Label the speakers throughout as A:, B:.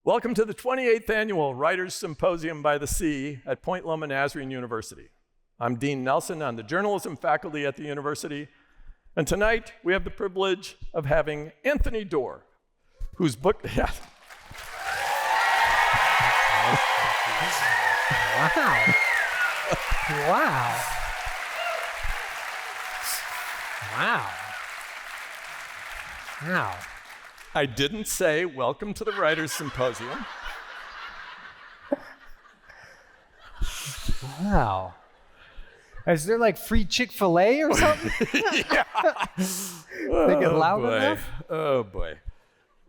A: Welcome to the 28th Annual Writers' Symposium by the Sea at Point Loma Nazarene University. I'm Dean Nelson on the journalism faculty at the university, and tonight we have the privilege of having Anthony Doerr, whose book,
B: Wow. Wow. Wow. Wow.
A: I didn't say welcome to the Writers' Symposium.
B: Wow. Is there like free Chick-fil-A or something?
A: Yeah.
B: They get loud enough?
A: Oh boy.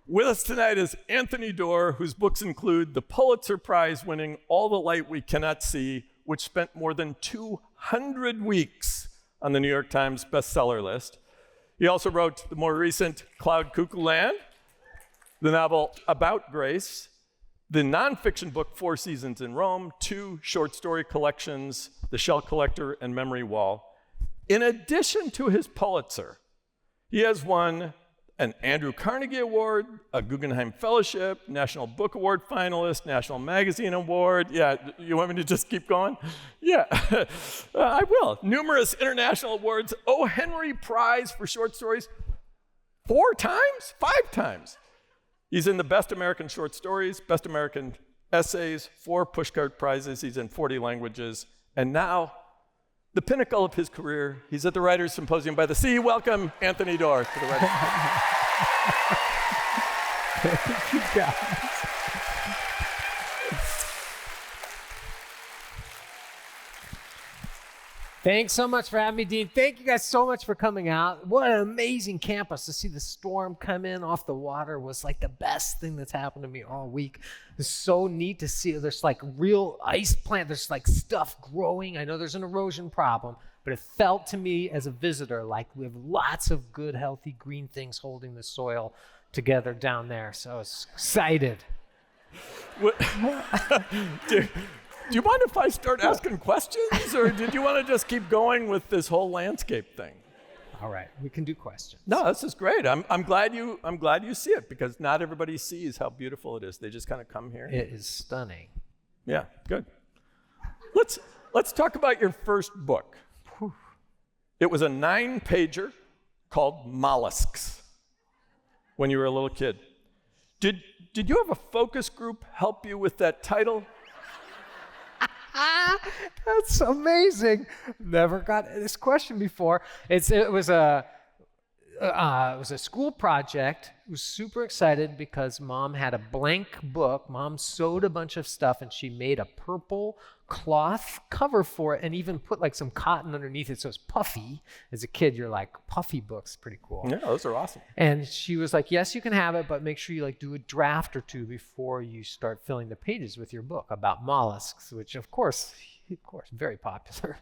A: With us tonight is Anthony Doerr, whose books include the Pulitzer Prize-winning All the Light We Cannot See, which spent more than 200 weeks on the New York Times bestseller list. He also wrote the more recent Cuckoo Land, the novel About Grace, the nonfiction book 4 Seasons in Rome, 2 short story collections, The Shell Collector and Memory Wall. In addition to his Pulitzer, he has won an Andrew Carnegie Award, a Guggenheim Fellowship, National Book Award finalist, National Magazine Award. Yeah, you want me to just keep going? Yeah, I will. Numerous international awards, O. Henry Prize for short stories, 4 times? 5 times. He's in the Best American Short Stories, Best American Essays, 4 Pushcart Prizes. He's in 40 languages. And now, the pinnacle of his career, he's at the Writers' Symposium by the Sea. Welcome, Anthony Doerr, to the Writers' Symposium.
B: Thank you, guys. Thanks so much for having me, Dean. Thank you guys so much for coming out. What an amazing campus. To see the storm come in off the water was like the best thing that's happened to me all week. It's so neat to see. There's like real ice plant. There's like stuff growing. I know there's an erosion problem, but it felt to me as a visitor like we have lots of good, healthy green things holding the soil together down there. So I was excited.
A: Do you mind if I start asking questions, or did you want to just keep going with this whole landscape thing?
B: All right, we can do questions.
A: No, this is great. I'm glad you see it, because not everybody sees how beautiful it is. They just kind of come here.
B: It is stunning.
A: Yeah, good. Let's talk about your first book.
B: Whew.
A: It was a 9-pager called Mollusks when you were a little kid. Did you have a focus group help you with that title?
B: That's amazing. Never got this question before. It was a school project. I was super excited because Mom had a blank book. Mom sewed a bunch of stuff, and she made a purple cloth cover for it and even put like some cotton underneath it so it's puffy. As a kid, you're like, puffy books, pretty cool.
A: Yeah, those are awesome.
B: And she was like, yes, you can have it, but make sure you like do a draft or 2 before you start filling the pages with your book about mollusks, which of course, very popular.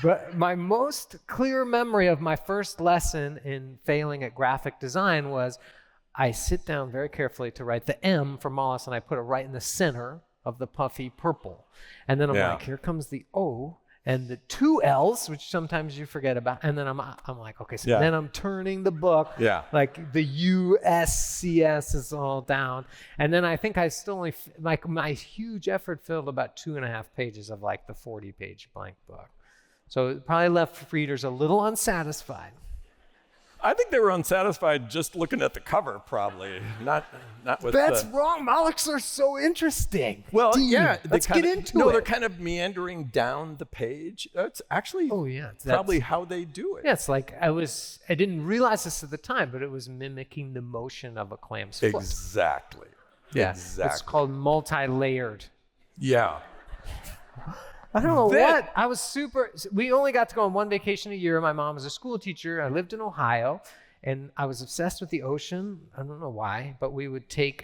B: But my most clear memory of my first lesson in failing at graphic design was I sit down very carefully to write the M for mollusk, and I put it right in the center of the puffy purple. And then I'm like, here comes the O and the 2 L's, which sometimes you forget about. And then I'm like, okay, so then I'm turning the book, like the USCS is all down. And then I think I still only, my huge effort filled about 2.5 pages of like the 40-page blank book. So it probably left readers a little unsatisfied.
A: I think they were unsatisfied just looking at the cover, probably, not with.
B: That's wrong. Mollusks are so interesting.
A: Well,
B: Dean,
A: yeah,
B: let's get into it.
A: No, they're kind of meandering down the page. That's actually probably how they do it.
B: Yeah, it's like I didn't realize this at the time, but it was mimicking the motion of a clam's foot.
A: Exactly.
B: Yeah,
A: exactly.
B: It's called multi-layered.
A: Yeah.
B: I don't know what. I was we only got to go on 1 vacation a year. My mom was a school teacher. I lived in Ohio, and I was obsessed with the ocean. I don't know why, but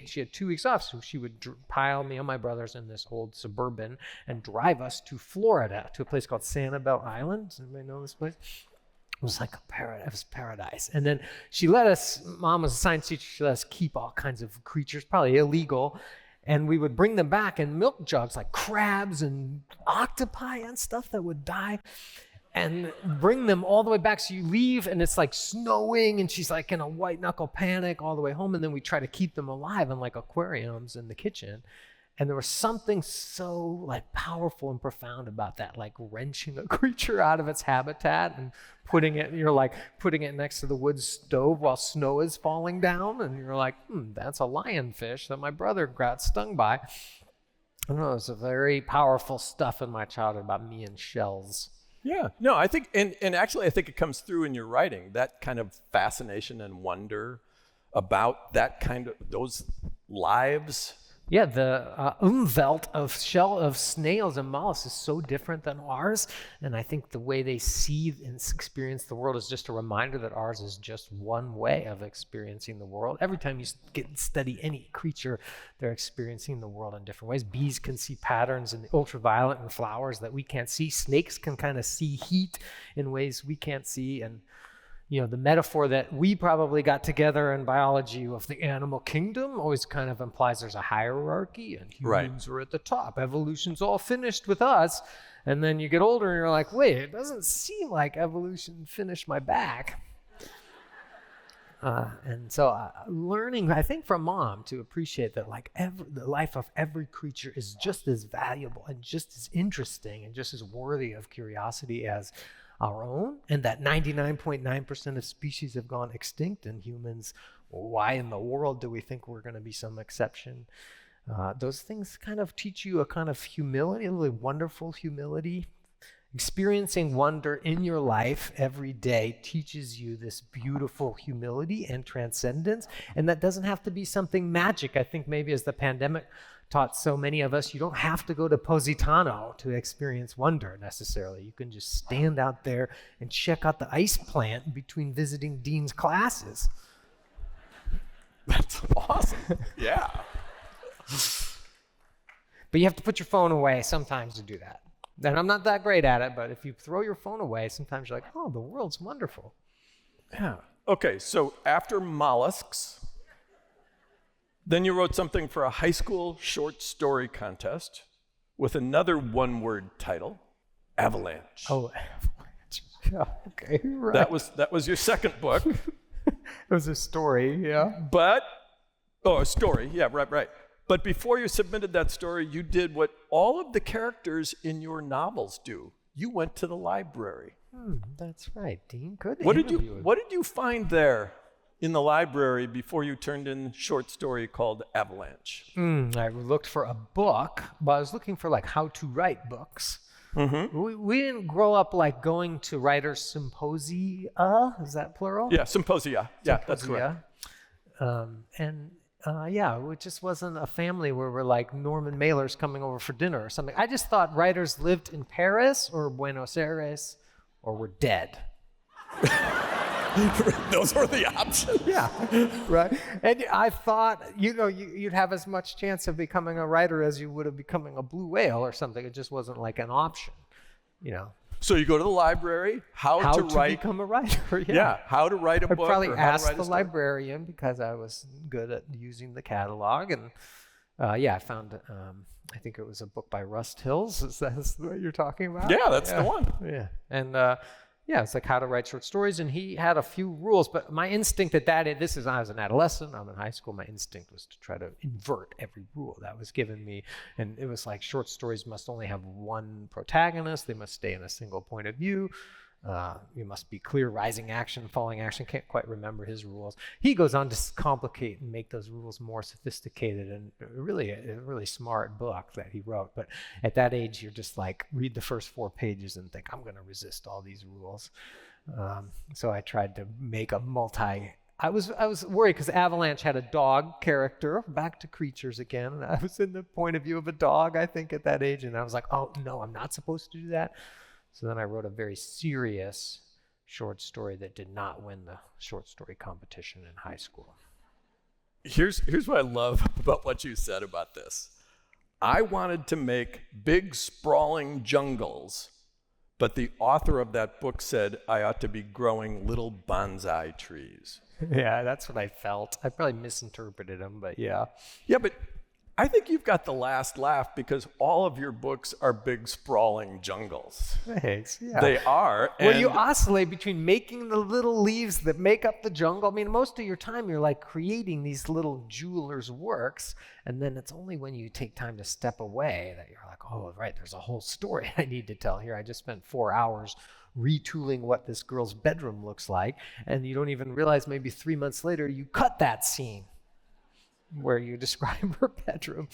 B: she had 2 weeks off, so she would pile me and my brothers in this old Suburban and drive us to Florida, to a place called Sanibel Island. Does anybody know this place? It was like it was paradise. And then she let us, Mom was a science teacher, she let us keep all kinds of creatures, probably illegal. And we would bring them back in milk jugs, like crabs and octopi and stuff that would die. and bring them all the way back. So you leave and it's like snowing and she's like in a white knuckle panic all the way home. And then we try to keep them alive in like aquariums in the kitchen. And there was something so like powerful and profound about that, like wrenching a creature out of its habitat and putting it next to the wood stove while snow is falling down. And you're like, that's a lionfish that my brother got stung by. I don't know, it was a very powerful stuff in my childhood about me and shells.
A: Yeah, no, I think, and actually I think it comes through in your writing, that kind of fascination and wonder about that kind of, those lives.
B: Yeah, the Umwelt of snails and mollusks is so different than ours. And I think the way they see and experience the world is just a reminder that ours is just one way of experiencing the world. Every time you study any creature, they're experiencing the world in different ways. Bees can see patterns in the ultraviolet in flowers that we can't see. Snakes can kind of see heat in ways we can't see. And the metaphor that we probably got together in biology of the animal kingdom always kind of implies there's a hierarchy and humans are at the top. Evolution's all finished with us. And then you get older and you're like, wait, it doesn't seem like evolution finished my back. And so learning, I think, from Mom to appreciate that like the life of every creature is just as valuable and just as interesting and just as worthy of curiosity as our own, and that 99.9% of species have gone extinct, and humans, why in the world do we think we're going to be some exception? Those things kind of teach you a kind of humility, a really wonderful humility. Experiencing wonder in your life every day teaches you this beautiful humility and transcendence, and that doesn't have to be something magic. I think maybe as the pandemic taught so many of us, you don't have to go to Positano to experience wonder necessarily. You can just stand out there and check out the ice plant between visiting Dean's classes.
A: That's awesome. Yeah.
B: But you have to put your phone away sometimes to do that. And I'm not that great at it, but if you throw your phone away, sometimes you're like, oh, the world's wonderful.
A: Yeah. Okay, so after mollusks, then you wrote something for a high school short story contest with another one-word title, Avalanche.
B: Oh, Avalanche. Yeah, okay, right.
A: That was your second book.
B: It was a story, yeah.
A: A story, yeah, right. But before you submitted that story, you did what all of the characters in your novels do. You went to the library.
B: That's right, Dean. Good.
A: What did you find there in the library before you turned in a short story called Avalanche?
B: I looked for a book, but I was looking for like how to write books. Mm-hmm. We didn't grow up like going to writers' symposia. Is that plural?
A: Yeah, symposia. Yeah, that's correct.
B: It just wasn't a family where we're like Norman Mailer's coming over for dinner or something. I just thought writers lived in Paris or Buenos Aires or were dead.
A: Those were the options.
B: Yeah, right. And I thought, you'd have as much chance of becoming a writer as you would of becoming a blue whale or something. It just wasn't like an option,
A: So you go to the library, how to
B: become a writer.
A: Yeah, how to write a book.
B: I probably
A: or how
B: asked
A: to write
B: the
A: a story.
B: librarian because I was good at using the catalog. And I found, I think it was a book by Rust Hills. Is that what you're talking about?
A: Yeah, that's the one.
B: Yeah. And it's like how to write short stories. And he had a few rules, but my instinct I was an adolescent, I'm in high school, my instinct was to try to invert every rule that was given me. And it was like short stories must only have one protagonist. They must stay in a single point of view. You must be clear rising action, falling action. Can't quite remember his rules. He goes on to complicate and make those rules more sophisticated, and a really smart book that he wrote. But at that age, you're just like, read the first 4 pages and think, I'm going to resist all these rules. So I tried to make I was worried because Avalanche had a dog character, back to creatures again. And I was in the point of view of a dog, I think, at that age. And I was like, oh, no, I'm not supposed to do that. So then I wrote a very serious short story that did not win the short story competition in high school.
A: Here's what I love about what you said about this. I wanted to make big, sprawling jungles, but the author of that book said I ought to be growing little bonsai trees.
B: Yeah, that's what I felt. I probably misinterpreted him, but yeah.
A: Yeah, but I think you've got the last laugh because all of your books are big, sprawling jungles.
B: Thanks. Yeah.
A: They are.
B: Well, you oscillate between making the little leaves that make up the jungle. I mean, most of your time you're like creating these little jeweler's works, and then it's only when you take time to step away that you're like, oh, right, there's a whole story I need to tell here. I just spent 4 hours retooling what this girl's bedroom looks like, and you don't even realize maybe 3 months later you cut that scene where you describe her bedroom.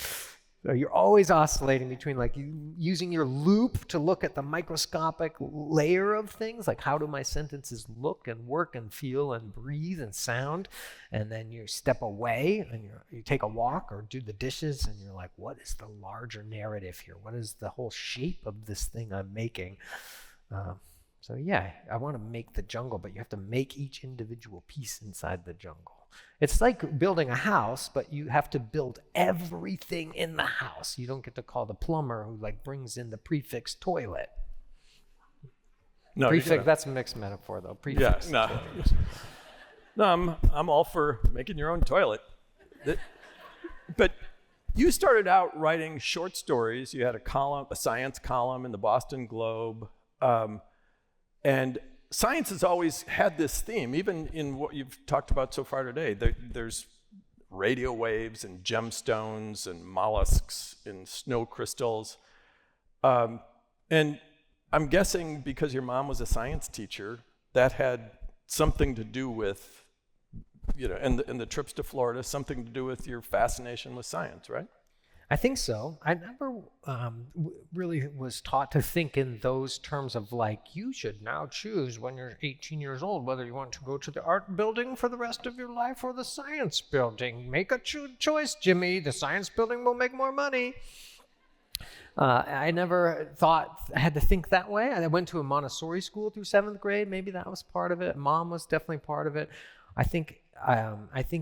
B: So you're always oscillating between like using your loop to look at the microscopic layer of things, like how do my sentences look and work and feel and breathe and sound, and then you step away and you take a walk or do the dishes and you're like, what is the larger narrative here? What is the whole shape of this thing I'm making? So yeah, I want to make the jungle, but you have to make each individual piece inside the jungle. It's like building a house, but you have to build everything in the house. You don't get to call the plumber who like brings in the prefix toilet.
A: No,
B: prefix, that's a mixed metaphor though. Prefix.
A: Yeah, no, I'm all for making your own toilet. But you started out writing short stories. You had a science column in the Boston Globe. And science has always had this theme, even in what you've talked about so far today. There's radio waves and gemstones and mollusks and snow crystals. And I'm guessing because your mom was a science teacher, that had something to do with, and the trips to Florida, something to do with your fascination with science, right?
B: I think so. I never really was taught to think in those terms of like, you should now choose when you're 18 years old whether you want to go to the art building for the rest of your life or the science building. Make a choice, Jimmy. The science building will make more money. I never thought I had to think that way. I went to a Montessori school through 7th grade. Maybe that was part of it. Mom was definitely part of it. I think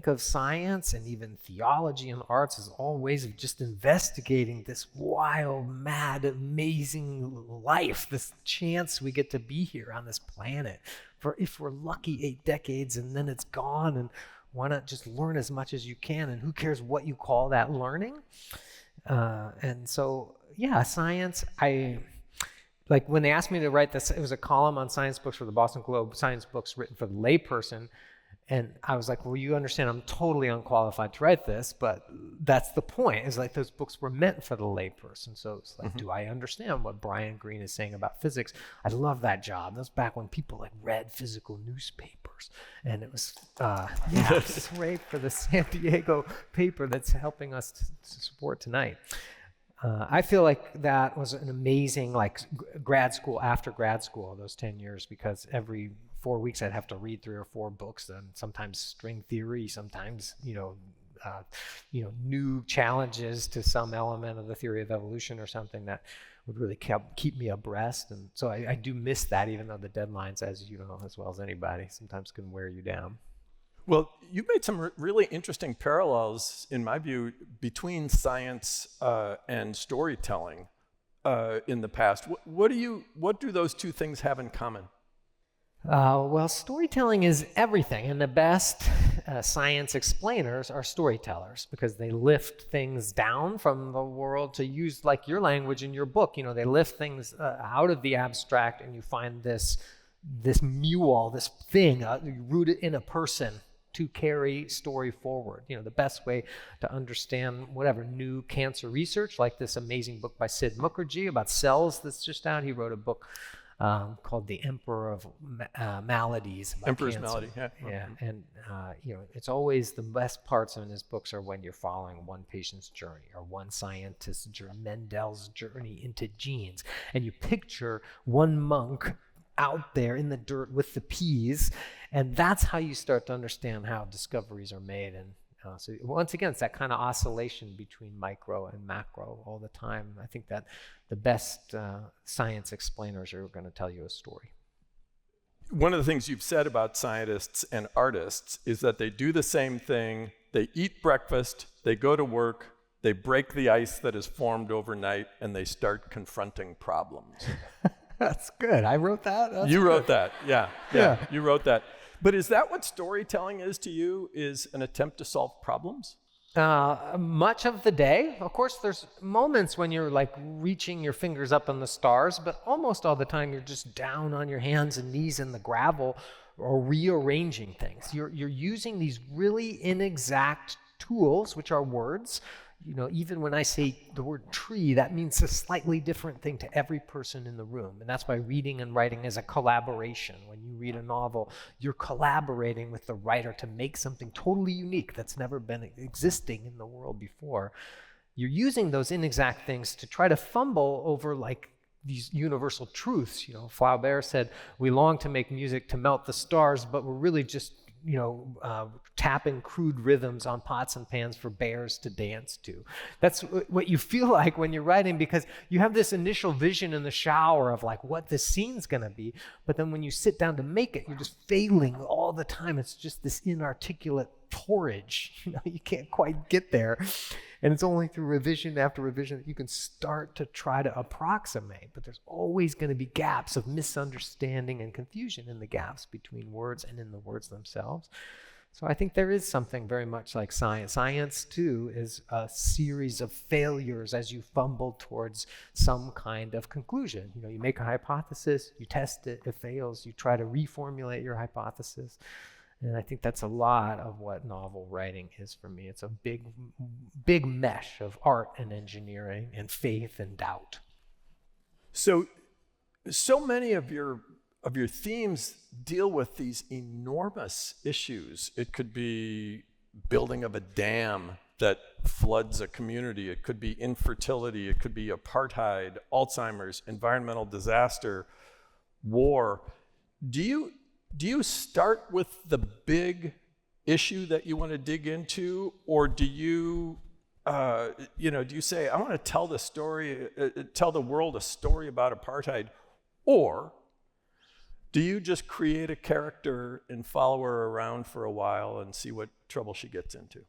B: of science and even theology and arts as all ways of just investigating this wild, mad, amazing life, this chance we get to be here on this planet for, if we're lucky, 8 decades, and then it's gone, and why not just learn as much as you can, and who cares what you call that learning? And so, yeah, science, like when they asked me to write this, it was a column on science books for the Boston Globe, science books written for the layperson. And I was like, well, you understand I'm totally unqualified to write this, but that's the point, is like those books were meant for the layperson. So it's like, do I understand what Brian Greene is saying about physics? I love that job. That was back when people like read physical newspapers. And it was, it's great for the San Diego paper that's helping us to support tonight. I feel like that was an amazing like grad school after grad school, those 10 years, because every 4 weeks I'd have to read 3 or 4 books, and sometimes string theory, sometimes new challenges to some element of the theory of evolution or something that would really keep me abreast. And so I do miss that, even though the deadlines, as you know as well as anybody, sometimes can wear you down.
A: Well, you've made some really interesting parallels, in my view, between science and storytelling in the past. What do those two things have in common?
B: Well, storytelling is everything, and the best science explainers are storytellers, because they lift things down from the world to use, like your language in your book. They lift things out of the abstract, and you find this mule, this thing, you root it in a person to carry story forward. The best way to understand whatever new cancer research, like this amazing book by Sid Mukherjee about cells that's just out. He wrote a book called The Emperor of Maladies.
A: Emperor's
B: cancer.
A: Malady, yeah.
B: Yeah, and it's always the best parts in his books are when you're following one patient's journey or one scientist's journey, Mendel's journey into genes, and you picture one monk out there in the dirt with the peas, and that's how you start to understand how discoveries are made. And so once again, it's that kind of oscillation between micro and macro all the time. I think that the best science explainers are going to tell you a story.
A: One of the things you've said about scientists and artists is that they do the same thing. They eat breakfast, they go to work, they break the ice that has formed overnight, and they start confronting problems.
B: That's good. I wrote that.
A: You wrote that. Yeah. You wrote that. But is that what storytelling is to you? Is an attempt to solve problems?
B: Much of the day. Of course, there's moments when you're like reaching your fingers up in the stars, but almost all the time you're just down on your hands and knees in the gravel or rearranging things. You're using these really inexact tools, which are words. You know, even when I say the word tree, that means a slightly different thing to every person in the room. And that's why reading and writing is a collaboration. When you read a novel, you're collaborating with the writer to make something totally unique that's never been existing in the world before. You're using those inexact things to try to fumble over like these universal truths. You know, Flaubert said, we long to make music to melt the stars, but we're really just tapping crude rhythms on pots and pans for bears to dance to. That's what you feel like when you're writing, because you have this initial vision in the shower of like what the scene's gonna be, but then when you sit down to make it, you're just failing all the time. It's just this inarticulate porridge. You know, you can't quite get there. And it's only through revision after revision that you can start to try to approximate. But there's always going to be gaps of misunderstanding and confusion in the gaps between words and in the words themselves. So I think there is something very much like science. Science, too, is a series of failures as you fumble towards some kind of conclusion. You know, you make a hypothesis, you test it, it fails, you try to reformulate your hypothesis. And I think that's a lot of what novel writing is for me. It's a big mesh of art and engineering and faith and doubt.
A: So many of your themes deal with these enormous issues. It could be building of a dam that floods a community. It could be infertility. It could be apartheid, Alzheimer's, environmental disaster, war. Do you start with the big issue that you want to dig into, or do you say, I want to tell the story, tell the world a story about apartheid, or do you just create a character and follow her around for a while and see what trouble she gets into?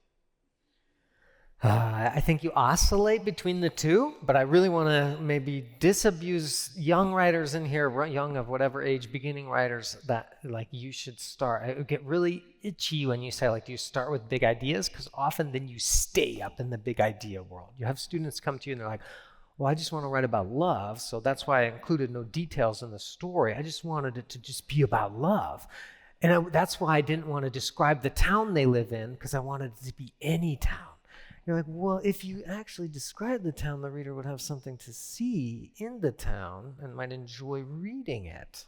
B: I think you oscillate between the two, but I really want to maybe disabuse young writers in here, young of whatever age, beginning writers, that like you should start. I get really itchy when you say like, do you start with big ideas? Because often then you stay up in the big idea world. You have students come to you and they're like, well, I just want to write about love, so that's why I included no details in the story. I just wanted it to just be about love. And that's why I didn't want to describe the town they live in, because I wanted it to be any town. You're like, well, if you actually describe the town, the reader would have something to see in the town and might enjoy reading it.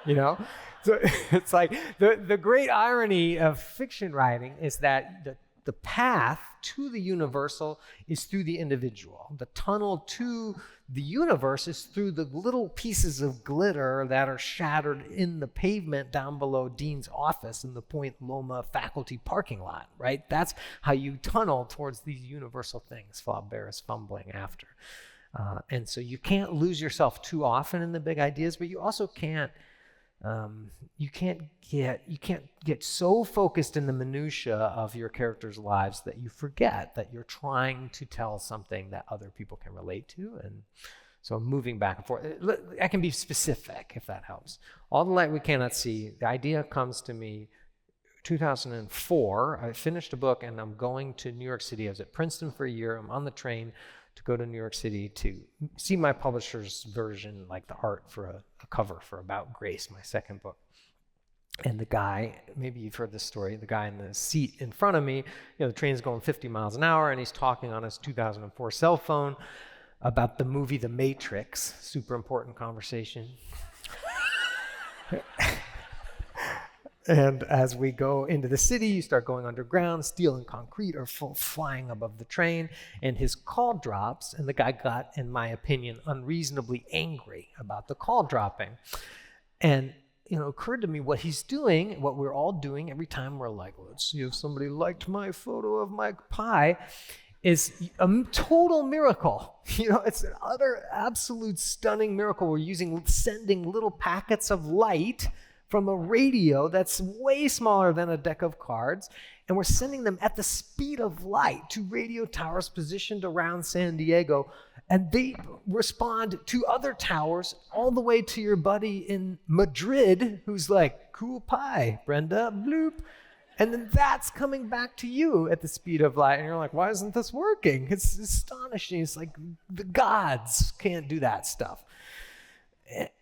B: You know? So it's like the great irony of fiction writing is that the path to the universal is through the individual. The tunnel to the universe is through the little pieces of glitter that are shattered in the pavement down below Dean's office in the Point Loma faculty parking lot, right? That's how you tunnel towards these universal things Flaubert is fumbling after. And so you can't lose yourself too often in the big ideas, but you also can't get so focused in the minutia of your characters' lives that you forget that you're trying to tell something that other people can relate to. And so moving back and forth, I can be specific if that helps. All the Light We Cannot See, the idea comes to me 2004. I finished a book and I'm going to New York City. I was at Princeton for a year. I'm on the train to go to New York City to see my publisher's version, like the art for a cover for About Grace, my second book. And the guy, maybe you've heard this story, the guy in the seat in front of me, the train's going 50 miles an hour and he's talking on his 2004 cell phone about the movie The Matrix. Super important conversation. And as we go into the city, you start going underground, steel and concrete are flying above the train, and his call drops, and the guy got, in my opinion, unreasonably angry about the call dropping. And it occurred to me what he's doing, what we're all doing every time we're like, let's see if somebody liked my photo of my pie, is a total miracle. It's an utter, absolute, stunning miracle. We're sending little packets of light from a radio that's way smaller than a deck of cards, and we're sending them at the speed of light to radio towers positioned around San Diego, and they respond to other towers all the way to your buddy in Madrid who's like, cool pie, Brenda, bloop. And then that's coming back to you at the speed of light. And you're like, why isn't this working? It's astonishing. It's like the gods can't do that stuff.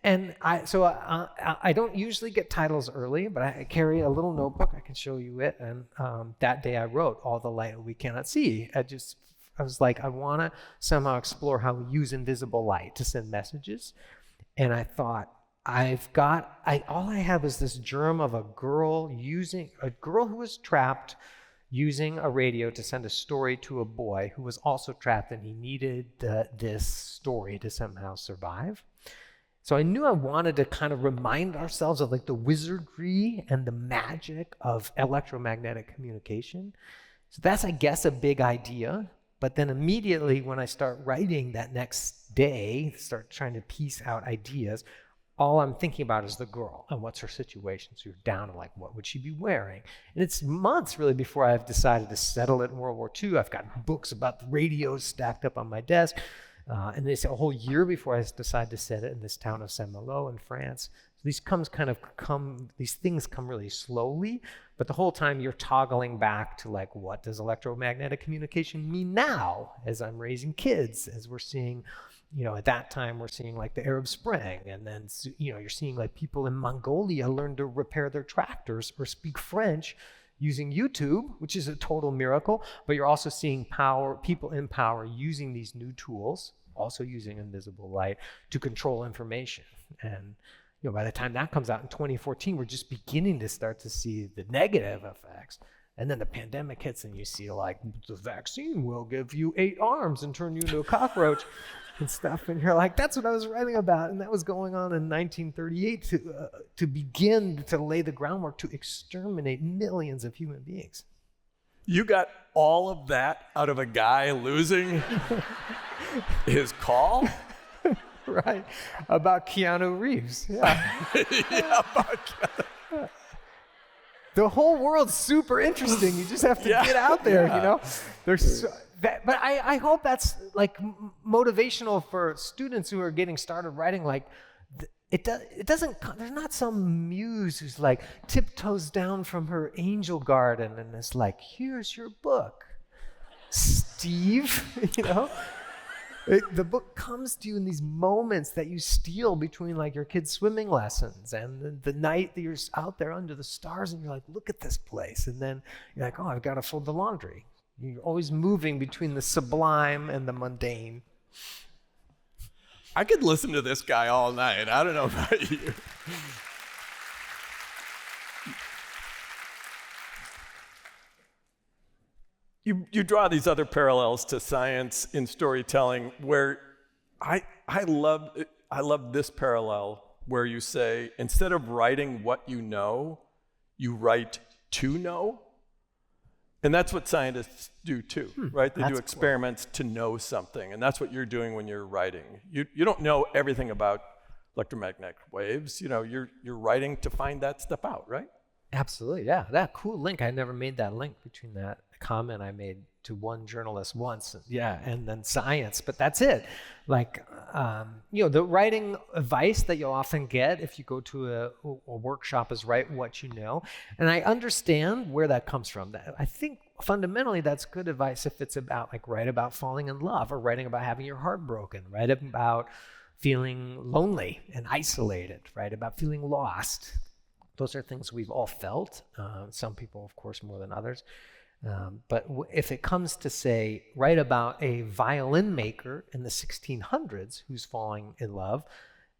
B: And I don't usually get titles early, but I carry a little notebook. I can show you it. And that day I wrote All the Light We Cannot See. I was like, I want to somehow explore how we use invisible light to send messages. And I thought, all I have is this germ of a girl who was trapped using a radio to send a story to a boy who was also trapped, and he needed this story to somehow survive. So I knew I wanted to kind of remind ourselves of like the wizardry and the magic of electromagnetic communication. So that's, I guess, a big idea. But then immediately when I start writing that next day, start trying to piece out ideas, all I'm thinking about is the girl and what's her situation. So you're down to like, what would she be wearing? And it's months really before I've decided to settle it in World War II. I've got books about the radios stacked up on my desk. And it's a whole year before I decide to set it in this town of Saint-Malo in France. So these things come really slowly, but the whole time you're toggling back to like, what does electromagnetic communication mean now as I'm raising kids, as we're seeing, at that time we're seeing like the Arab Spring, and then, you're seeing like people in Mongolia learn to repair their tractors or speak French using YouTube, which is a total miracle, but you're also seeing people in power using these new tools, also using invisible light to control information. And by the time that comes out in 2014, we're just beginning to start to see the negative effects. And then the pandemic hits and you see like, the vaccine will give you 8 arms and turn you into a cockroach and stuff. And you're like, that's what I was writing about. And that was going on in 1938 to begin to lay the groundwork to exterminate millions of human beings.
A: You got all of that out of a guy losing his call?
B: Right. About Keanu Reeves. Yeah.
A: Yeah, about Keanu.
B: The whole world's super interesting. You just have to get out there, There's but I hope that's like motivational for students who are getting started writing. Like, it doesn't. There's not some muse who's like tiptoes down from her angel garden and is like, "Here's your book, Steve." The book comes to you in these moments that you steal between like your kids' swimming lessons and the night that you're out there under the stars and you're like, look at this place. And then you're like, oh, I've got to fold the laundry. You're always moving between the sublime and the mundane.
A: I could listen to this guy all night. I don't know about you. You draw these other parallels to science in storytelling where I love this parallel where you say, instead of writing what you write to know. And that's what scientists do too, right? They do experiments to know something. And that's what you're doing when you're writing. You don't know everything about electromagnetic waves. You're writing to find that stuff out, right?
B: Absolutely, yeah. That cool link. I never made that link between that comment I made to one journalist once, and then science. But that's it. Like, the writing advice that you'll often get if you go to a workshop is write what you know. And I understand where that comes from. I think fundamentally that's good advice if it's about like write about falling in love or writing about having your heart broken, write about feeling lonely and isolated, write about feeling lost. Those are things we've all felt. Some people, of course, more than others. But if it comes to, say, write about a violin maker in the 1600s who's falling in love,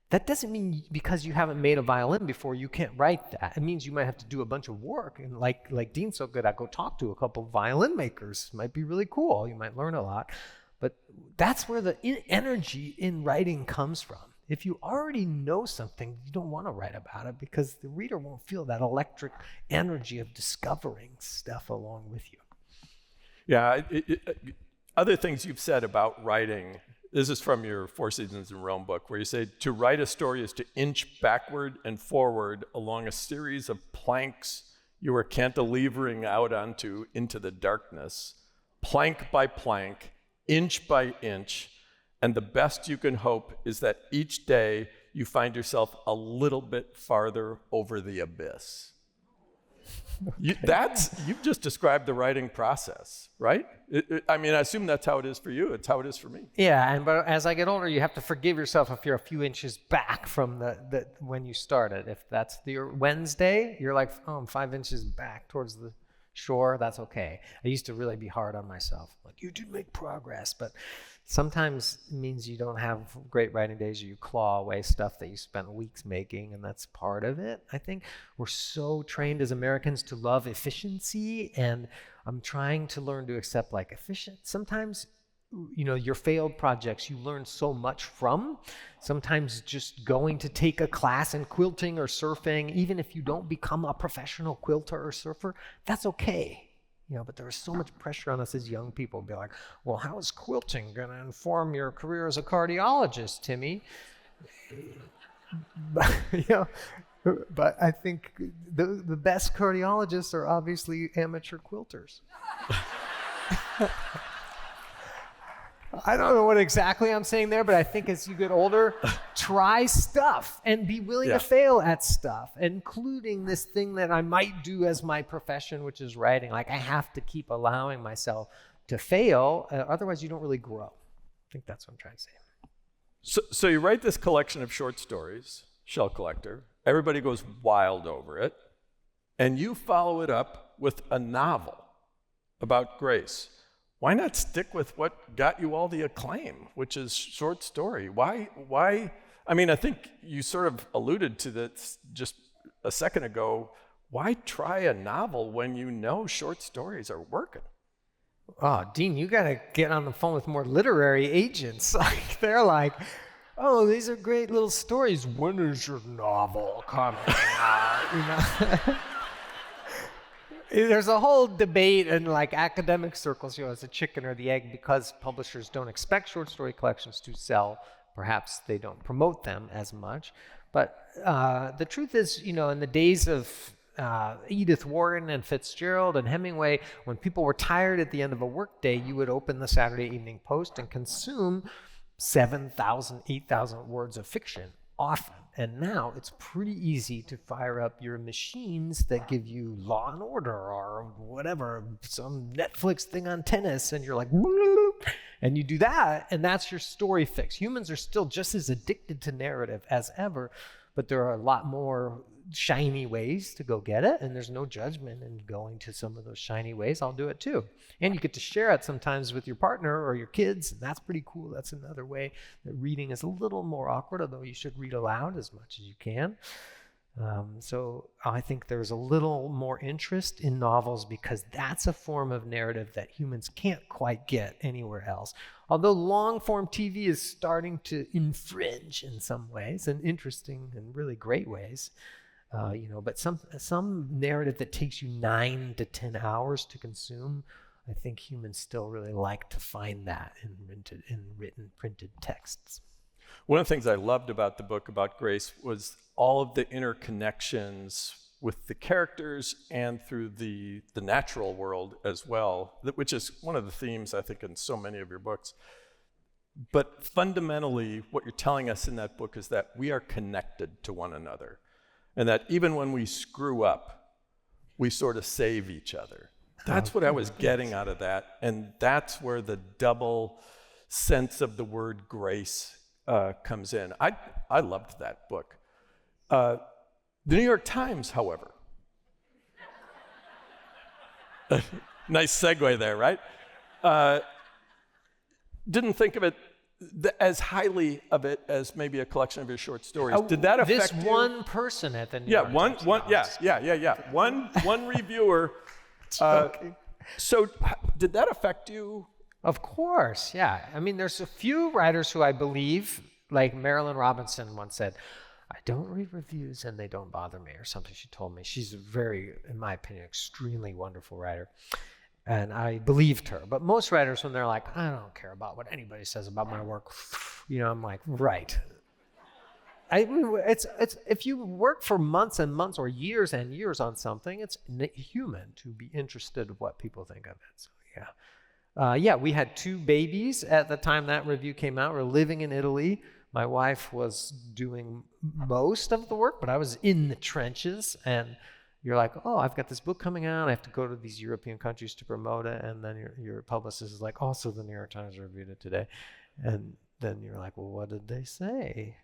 B: that doesn't mean because you haven't made a violin before you can't write that. It means you might have to do a bunch of work. And like Dean's so good, I go talk to a couple of violin makers. Might be really cool. You might learn a lot. But that's where the energy in writing comes from. If you already know something, you don't want to write about it because the reader won't feel that electric energy of discovering stuff along with you.
A: Yeah, other things you've said about writing, this is from your 4 Seasons in Rome book, where you say, to write a story is to inch backward and forward along a series of planks you are cantilevering out into the darkness, plank by plank, inch by inch. And the best you can hope is that each day you find yourself a little bit farther over the abyss. You've just described the writing process, right? I mean, I assume that's how it is for you. It's how it is for me.
B: Yeah, but as I get older, you have to forgive yourself if you're a few inches back from the when you started. If that's your Wednesday, you're like, oh, I'm 5 inches back towards the shore. That's okay. I used to really be hard on myself. Like, you did make progress, but sometimes it means you don't have great writing days, or you claw away stuff that you spent weeks making, and that's part of it. I think we're so trained as Americans to love efficiency, and I'm trying to learn to accept like efficient. Sometimes, your failed projects you learn so much from. Sometimes just going to take a class in quilting or surfing, even if you don't become a professional quilter or surfer, that's okay. But there is so much pressure on us as young people to be like, well, how is quilting going to inform your career as a cardiologist, Timmy? But I think the best cardiologists are obviously amateur quilters. I don't know what exactly I'm saying there, but I think as you get older, try stuff and be willing to fail at stuff, including this thing that I might do as my profession, which is writing. Like, I have to keep allowing myself to fail. Otherwise, you don't really grow. I think that's what I'm trying to say.
A: So you write this collection of short stories, Shell Collector. Everybody goes wild over it. And you follow it up with a novel about grace. Why not stick with what got you all the acclaim, which is short story? Why? I mean, I think you sort of alluded to this just a second ago. Why try a novel when you know short stories are working?
B: Oh, Dean, you got to get on the phone with more literary agents. Like, they're like, oh, these are great little stories. When is your novel coming out? There's a whole debate in like academic circles, it's a chicken or the egg, because publishers don't expect short story collections to sell. Perhaps they don't promote them as much. But the truth is, in the days of Edith Wharton and Fitzgerald and Hemingway, when people were tired at the end of a workday, you would open the Saturday Evening Post and consume 7,000, 8,000 words of fiction often. And now it's pretty easy to fire up your machines that give you Law and Order or whatever, some Netflix thing on tennis, and you're like, and you do that, and that's your story fix. Humans are still just as addicted to narrative as ever, but there are a lot more shiny ways to go get it, and there's no judgment in going to some of those shiny ways. I'll do it too. And you get to share it sometimes with your partner or your kids, and that's pretty cool. That's another way that reading is a little more awkward, although you should read aloud as much as you can. So I think there's a little more interest in novels because that's a form of narrative that humans can't quite get anywhere else. Although long-form TV is starting to infringe in some ways, and interesting and really great ways. But some narrative that takes you 9 to 10 hours to consume, I think humans still really like to find that in written, printed texts.
A: One of the things I loved about the book about grace was all of the interconnections with the characters and through the natural world as well, which is one of the themes, I think, in so many of your books. But fundamentally, what you're telling us in that book is that we are connected to one another, and that even when we screw up, we sort of save each other. That's what I was getting out of that, and that's where the double sense of the word grace comes in. I loved that book. The New York Times, however, nice segue there, right? Didn't think of it as highly of it as maybe a collection of your short stories. Did that affect you?
B: This one person at the New York Times.
A: Yeah. One reviewer. So did that affect you?
B: Of course, yeah. I mean, there's a few writers who I believe, like Marilyn Robinson once said, I don't read reviews and they don't bother me, or something she told me. She's a very, in my opinion, extremely wonderful writer. And I believed her. But most writers, when they're like, I don't care about what anybody says about my work, I'm like, right. I mean, it's if you work for months and months or years and years on something, it's human to be interested in what people think of it. So yeah. We had 2 babies at the time that review came out. We're living in Italy. My wife was doing most of the work, but I was in the trenches, and you're like, oh, I've got this book coming out. I have to go to these European countries to promote it. And then your publicist is like, also the New York Times reviewed it today. And then you're like, well, what did they say?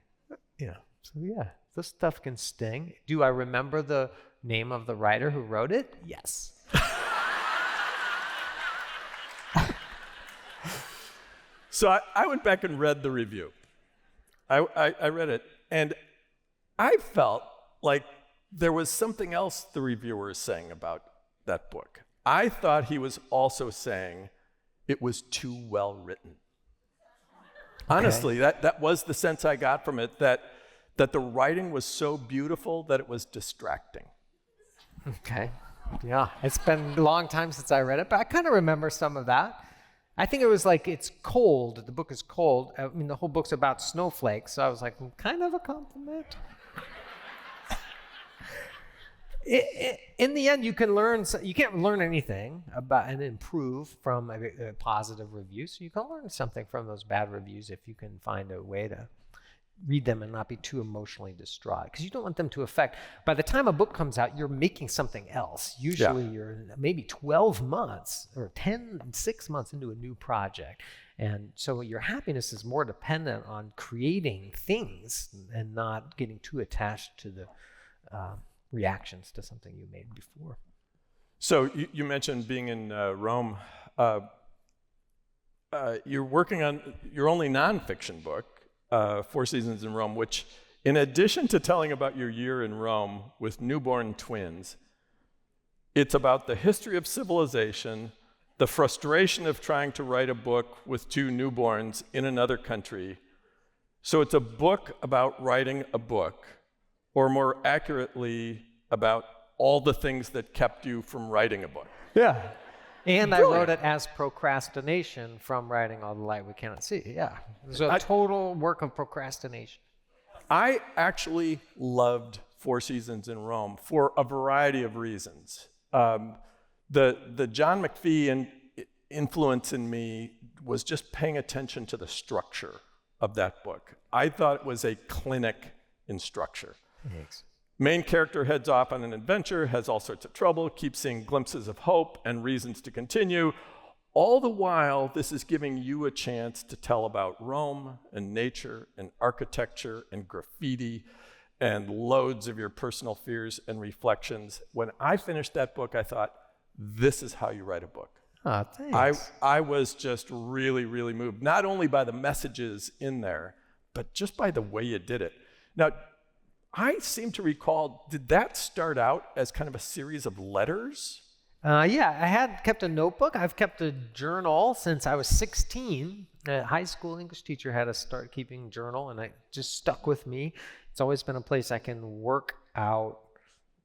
B: So yeah, this stuff can sting. Do I remember the name of the writer who wrote it? Yes.
A: So I went back and read the review. I read it, and I felt like there was something else the reviewer was saying about that book. I thought he was also saying it was too well written. Okay. Honestly, that was the sense I got from it, that the writing was so beautiful that it was distracting.
B: Okay. Yeah, it's been a long time since I read it, but I kind of remember some of that. I think it was like, it's cold. The book is cold. I mean, the whole book's about snowflakes, so I was like, kind of a compliment. In the end, you can't learn anything about and improve from a positive review. So you can learn something from those bad reviews if you can find a way to read them and not be too emotionally distraught, because you don't want them to affect. By the time a book comes out, you're making something else. Usually you're maybe 12 months or 6 months into a new project. And so your happiness is more dependent on creating things and not getting too attached to the reactions to something you made before.
A: So you mentioned being in Rome. You're working on your only nonfiction book, 4 Seasons in Rome, which, in addition to telling about your year in Rome with newborn twins, it's about the history of civilization, the frustration of trying to write a book with 2 newborns in another country. So it's a book about writing a book, or more accurately, about all the things that kept you from writing a book.
B: Yeah. And
A: Brilliant.
B: I wrote it as procrastination from writing All the Light We Cannot See. Yeah. It was a total work of procrastination.
A: I actually loved 4 Seasons in Rome for a variety of reasons. The John McPhee influence in me was just paying attention to the structure of that book. I thought it was a clinic in structure.
B: Thanks.
A: Main character heads off on an adventure, has all sorts of trouble, keeps seeing glimpses of hope and reasons to continue. All the while, this is giving you a chance to tell about Rome and nature and architecture and graffiti and loads of your personal fears and reflections. When I finished that book, I thought, this is how you write a book.
B: Oh, thanks.
A: I was just really, really moved, not only by the messages in there, but just by the way you did it. Now, I seem to recall, did that start out as kind of a series of letters?
B: Yeah, I had kept a notebook. I've kept a journal since I was 16. A high school English teacher had us start keeping a journal, and it just stuck with me. It's always been a place I can work out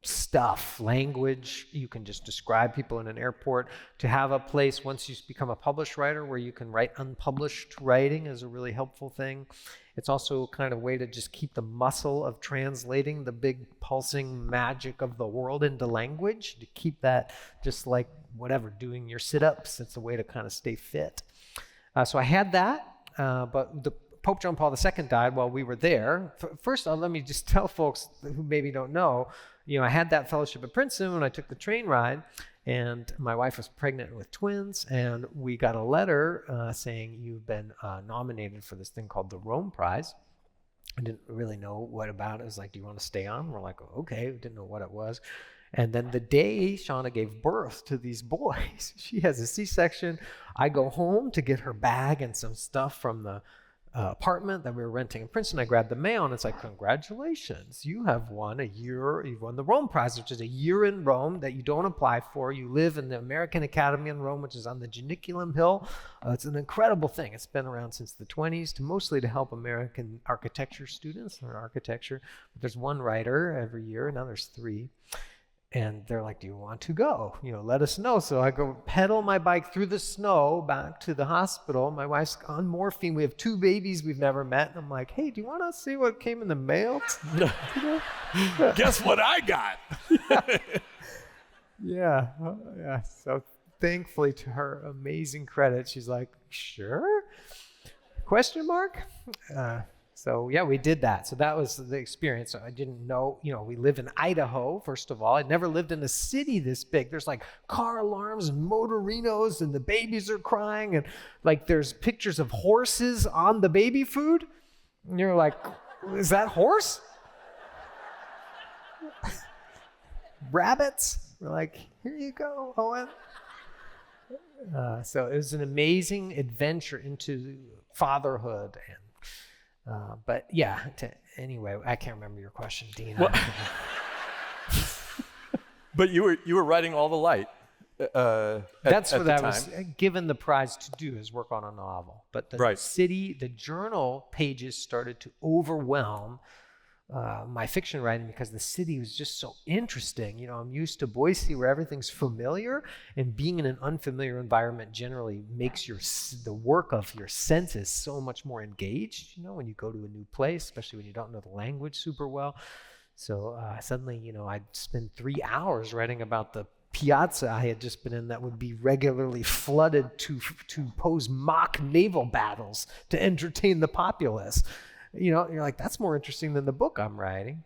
B: stuff, language. You can just describe people in an airport. To have a place, once you become a published writer, where you can write unpublished writing is a really helpful thing. It's also kind of a way to just keep the muscle of translating the big pulsing magic of the world into language, to keep that just like whatever, doing your sit-ups. It's a way to kind of stay fit. So I had that, but the Pope John Paul II died while we were there. First, let me just tell folks who maybe don't know, I had that fellowship at Princeton when I took the train ride, and my wife was pregnant with twins, and we got a letter saying, you've been nominated for this thing called the Rome Prize. I didn't really know what about it. It was like, do you want to stay on? We're like, okay, we didn't know what it was. And then the day Shauna gave birth to these boys, she has a C-section. I go home to get her bag and some stuff from the apartment that we were renting in Princeton. I grabbed the mail, and it's like, congratulations, you've won the Rome Prize, which is a year in Rome that you don't apply for. You live in the American Academy in Rome, which is on the Janiculum Hill. It's an incredible thing. It's been around since the 20s, mostly to help American architecture students learn architecture. But there's one writer every year, now there's 3. And they're like, do you want to go? Let us know. So I go pedal my bike through the snow back to the hospital. My wife's on morphine. We have 2 babies we've never met. And I'm like, hey, do you want to see what came in the mail?
A: Guess what I got?
B: Yeah. So thankfully, to her amazing credit, she's like, sure? Question mark? So yeah, we did that. So that was the experience. So I didn't know, we live in Idaho, first of all. I'd never lived in a city this big. There's like car alarms and motorinos and the babies are crying and like there's pictures of horses on the baby food. And you're like, is that horse? Rabbits? We're like, here you go, Owen. So it was an amazing adventure into fatherhood. But yeah, anyway, I can't remember your question, Dean.
A: Well, but you were writing all the light.
B: That's
A: at
B: what
A: the
B: I
A: time.
B: was given the prize to do, is work on a novel. But the journal pages started to overwhelm my fiction writing because the city was just so interesting. I'm used to Boise where everything's familiar, and being in an unfamiliar environment generally makes the work of your senses so much more engaged, when you go to a new place, especially when you don't know the language super well. So suddenly, I'd spend 3 hours writing about the piazza I had just been in that would be regularly flooded to pose mock naval battles to entertain the populace. You're like, that's more interesting than the book I'm writing.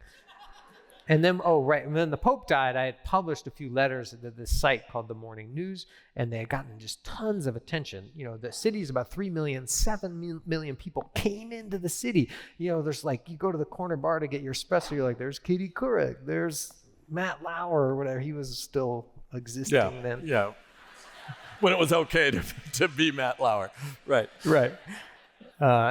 B: And then, and then the Pope died. I had published a few letters at this site called The Morning News, and they had gotten just tons of attention. The city's about 3 million, 7 million people came into the city. There's like, you go to the corner bar to get your espresso, you're like, there's Katie Couric, there's Matt Lauer or whatever. He was still existing then.
A: Yeah. When it was okay to be Matt Lauer. Right.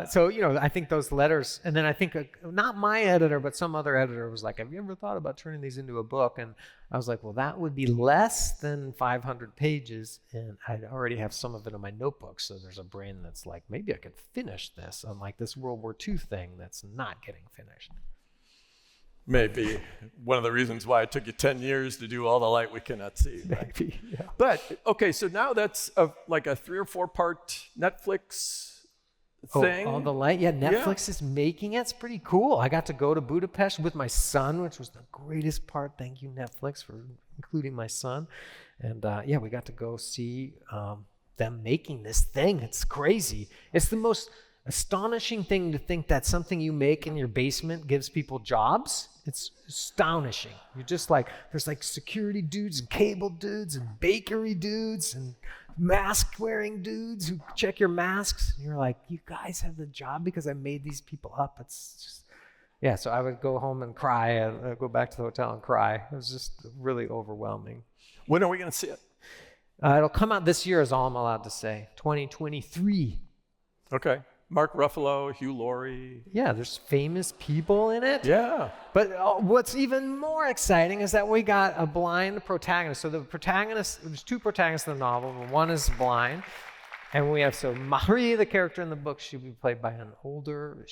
B: So, I think those letters, and then I think not my editor, but some other editor was like, have you ever thought about turning these into a book? And I was like, well, that would be less than 500 pages. And I already have some of it in my notebook. So there's a brain that's like, maybe I could finish this, unlike this World War II thing that's not getting finished.
A: Maybe one of the reasons why it took you 10 years to do All the Light We Cannot See. Right?
B: Maybe, yeah.
A: But, okay, so now that's like a 3 or 4 part Netflix thing.
B: All the Light. Yeah, Netflix is making it. It's pretty cool. I got to go to Budapest with my son, which was the greatest part. Thank you, Netflix, for including my son. And we got to go see them making this thing. It's crazy. It's the most astonishing thing to think that something you make in your basement gives people jobs. It's astonishing. You're just like, there's like security dudes and cable dudes and bakery dudes and mask-wearing dudes who check your masks. And you're like, you guys have the job because I made these people up. It's just, so I would go home and cry and go back to the hotel and cry. It was just really overwhelming.
A: When are we going to see it?
B: It'll come out this year is all I'm allowed to say. 2023.
A: Okay. Mark Ruffalo, Hugh Laurie.
B: Yeah, there's famous people in it.
A: Yeah.
B: But what's even more exciting is that we got a blind protagonist. So there's 2 protagonists in the novel. One is blind. And we have, Marie, the character in the book, she'll be played by an older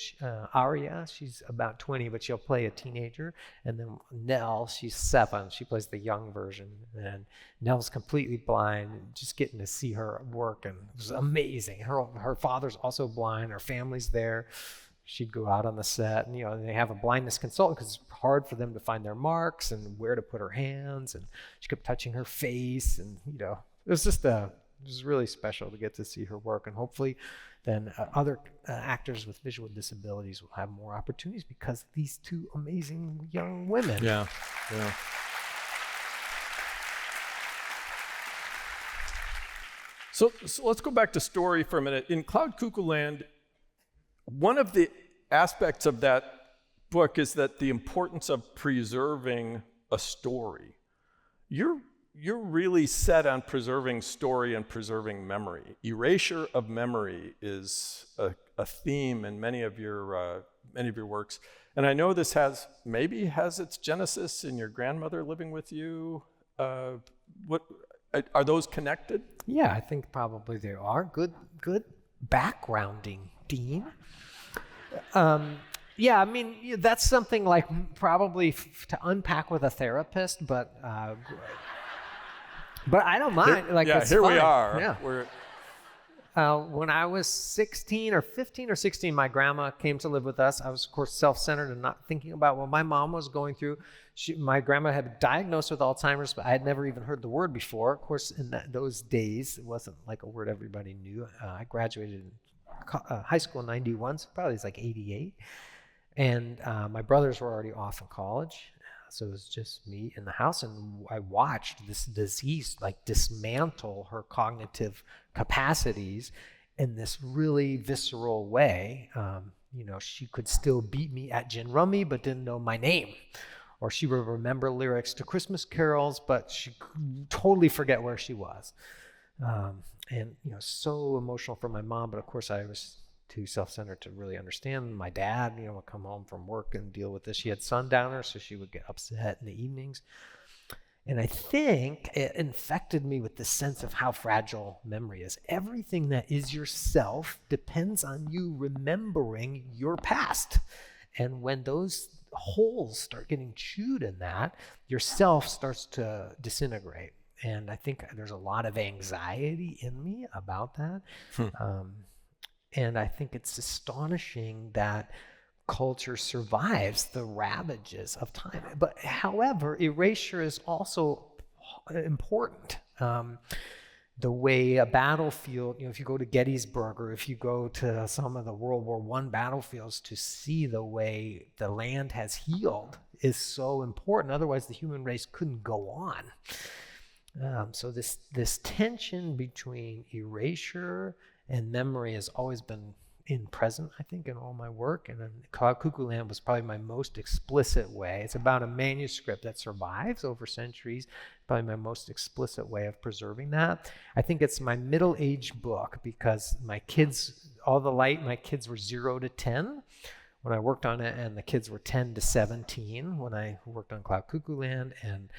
B: Aria. She's about 20, but she'll play a teenager. And then Nell, she's 7. She plays the young version. And Nell's completely blind. Just getting to see her work, and it was amazing. Her father's also blind. Her family's there. She'd go out on the set, and they have a blindness consultant because it's hard for them to find their marks and where to put her hands. And she kept touching her face, and it was just it was really special to get to see her work, and hopefully then other actors with visual disabilities will have more opportunities because of these 2 amazing young women.
A: Yeah. So let's go back to story for a minute. In Cuckoo Land, one of the aspects of that book is that the importance of preserving a story. You're really set on preserving story and preserving memory. Erasure of memory is a theme in many of your works, and I know this has its genesis in your grandmother living with you. What are those connected?
B: Yeah, I think probably they are. Good backgrounding, Dean. Yeah, I mean that's something like probably to unpack with a therapist, but I don't mind. It's
A: here
B: fine.
A: We are.
B: Yeah. When I was 16 or 15 or 16, my grandma came to live with us. I was, of course, self-centered and not thinking about what my mom was going through. My grandma had been diagnosed with Alzheimer's, but I had never even heard the word before. Of course, in those days, it wasn't like a word everybody knew. I graduated in high school in 91, so probably it's like 88. And my brothers were already off in college. So it was just me in the house, and I watched this disease like dismantle her cognitive capacities in this really visceral way. She could still beat me at gin rummy, but didn't know my name. Or she would remember lyrics to Christmas carols, but she could totally forget where she was. So emotional for my mom, but of course I was too self-centered to really understand. My dad, would come home from work and deal with this. She had sundowners, so she would get upset in the evenings. And I think it infected me with the sense of how fragile memory is. Everything that is yourself depends on you remembering your past. And when those holes start getting chewed in that, yourself starts to disintegrate. And I think there's a lot of anxiety in me about that. And I think it's astonishing that culture survives the ravages of time. But however, erasure is also important. The way a battlefield, if you go to Gettysburg or if you go to some of the World War I battlefields to see the way the land has healed is so important. Otherwise, the human race couldn't go on. So this tension between erasure and memory has always been present, I think, in all my work. And then Cuckoo Land was probably my most explicit way. It's about a manuscript that survives over centuries, probably my most explicit way of preserving that. I think it's my middle-aged book because my kids were 0 to 10 when I worked on it, and the kids were 10 to 17 when I worked on Cuckoo Land. And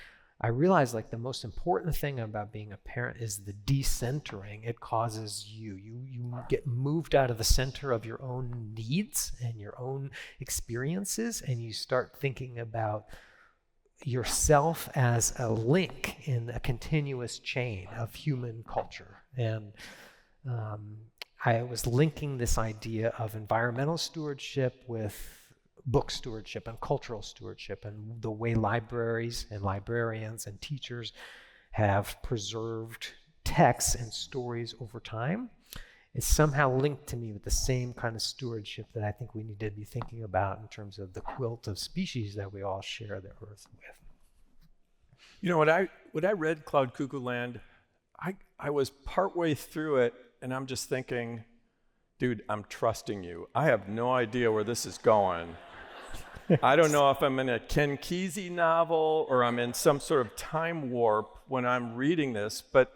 B: I realized the most important thing about being a parent is the decentering it causes you. You get moved out of the center of your own needs and your own experiences, and you start thinking about yourself as a link in a continuous chain of human culture. And I was linking this idea of environmental stewardship with book stewardship and cultural stewardship, and the way libraries and librarians and teachers have preserved texts and stories over time is somehow linked to me with the same kind of stewardship that I think we need to be thinking about in terms of the quilt of species that we all share the earth with.
A: When I read Cuckoo Land, I was partway through it, and I'm just thinking, dude, I'm trusting you. I have no idea where this is going. I don't know if I'm in a Ken Kesey novel or I'm in some sort of time warp when I'm reading this, but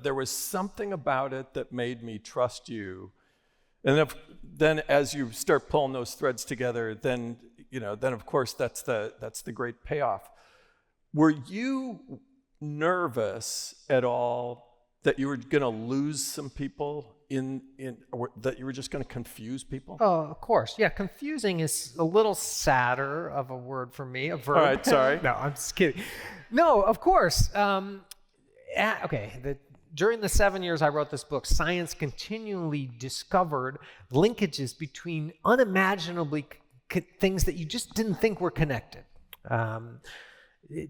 A: there was something about it that made me trust you. And then as you start pulling those threads together, then of course that's the great payoff. Were you nervous at all that you were going to lose some people or that you were just going to confuse people?
B: Oh, of course. Yeah, confusing is a little sadder of a word for me, a verb.
A: All right, sorry.
B: No, I'm just kidding. No, of course. During the 7 years I wrote this book, science continually discovered linkages between unimaginably things that you just didn't think were connected.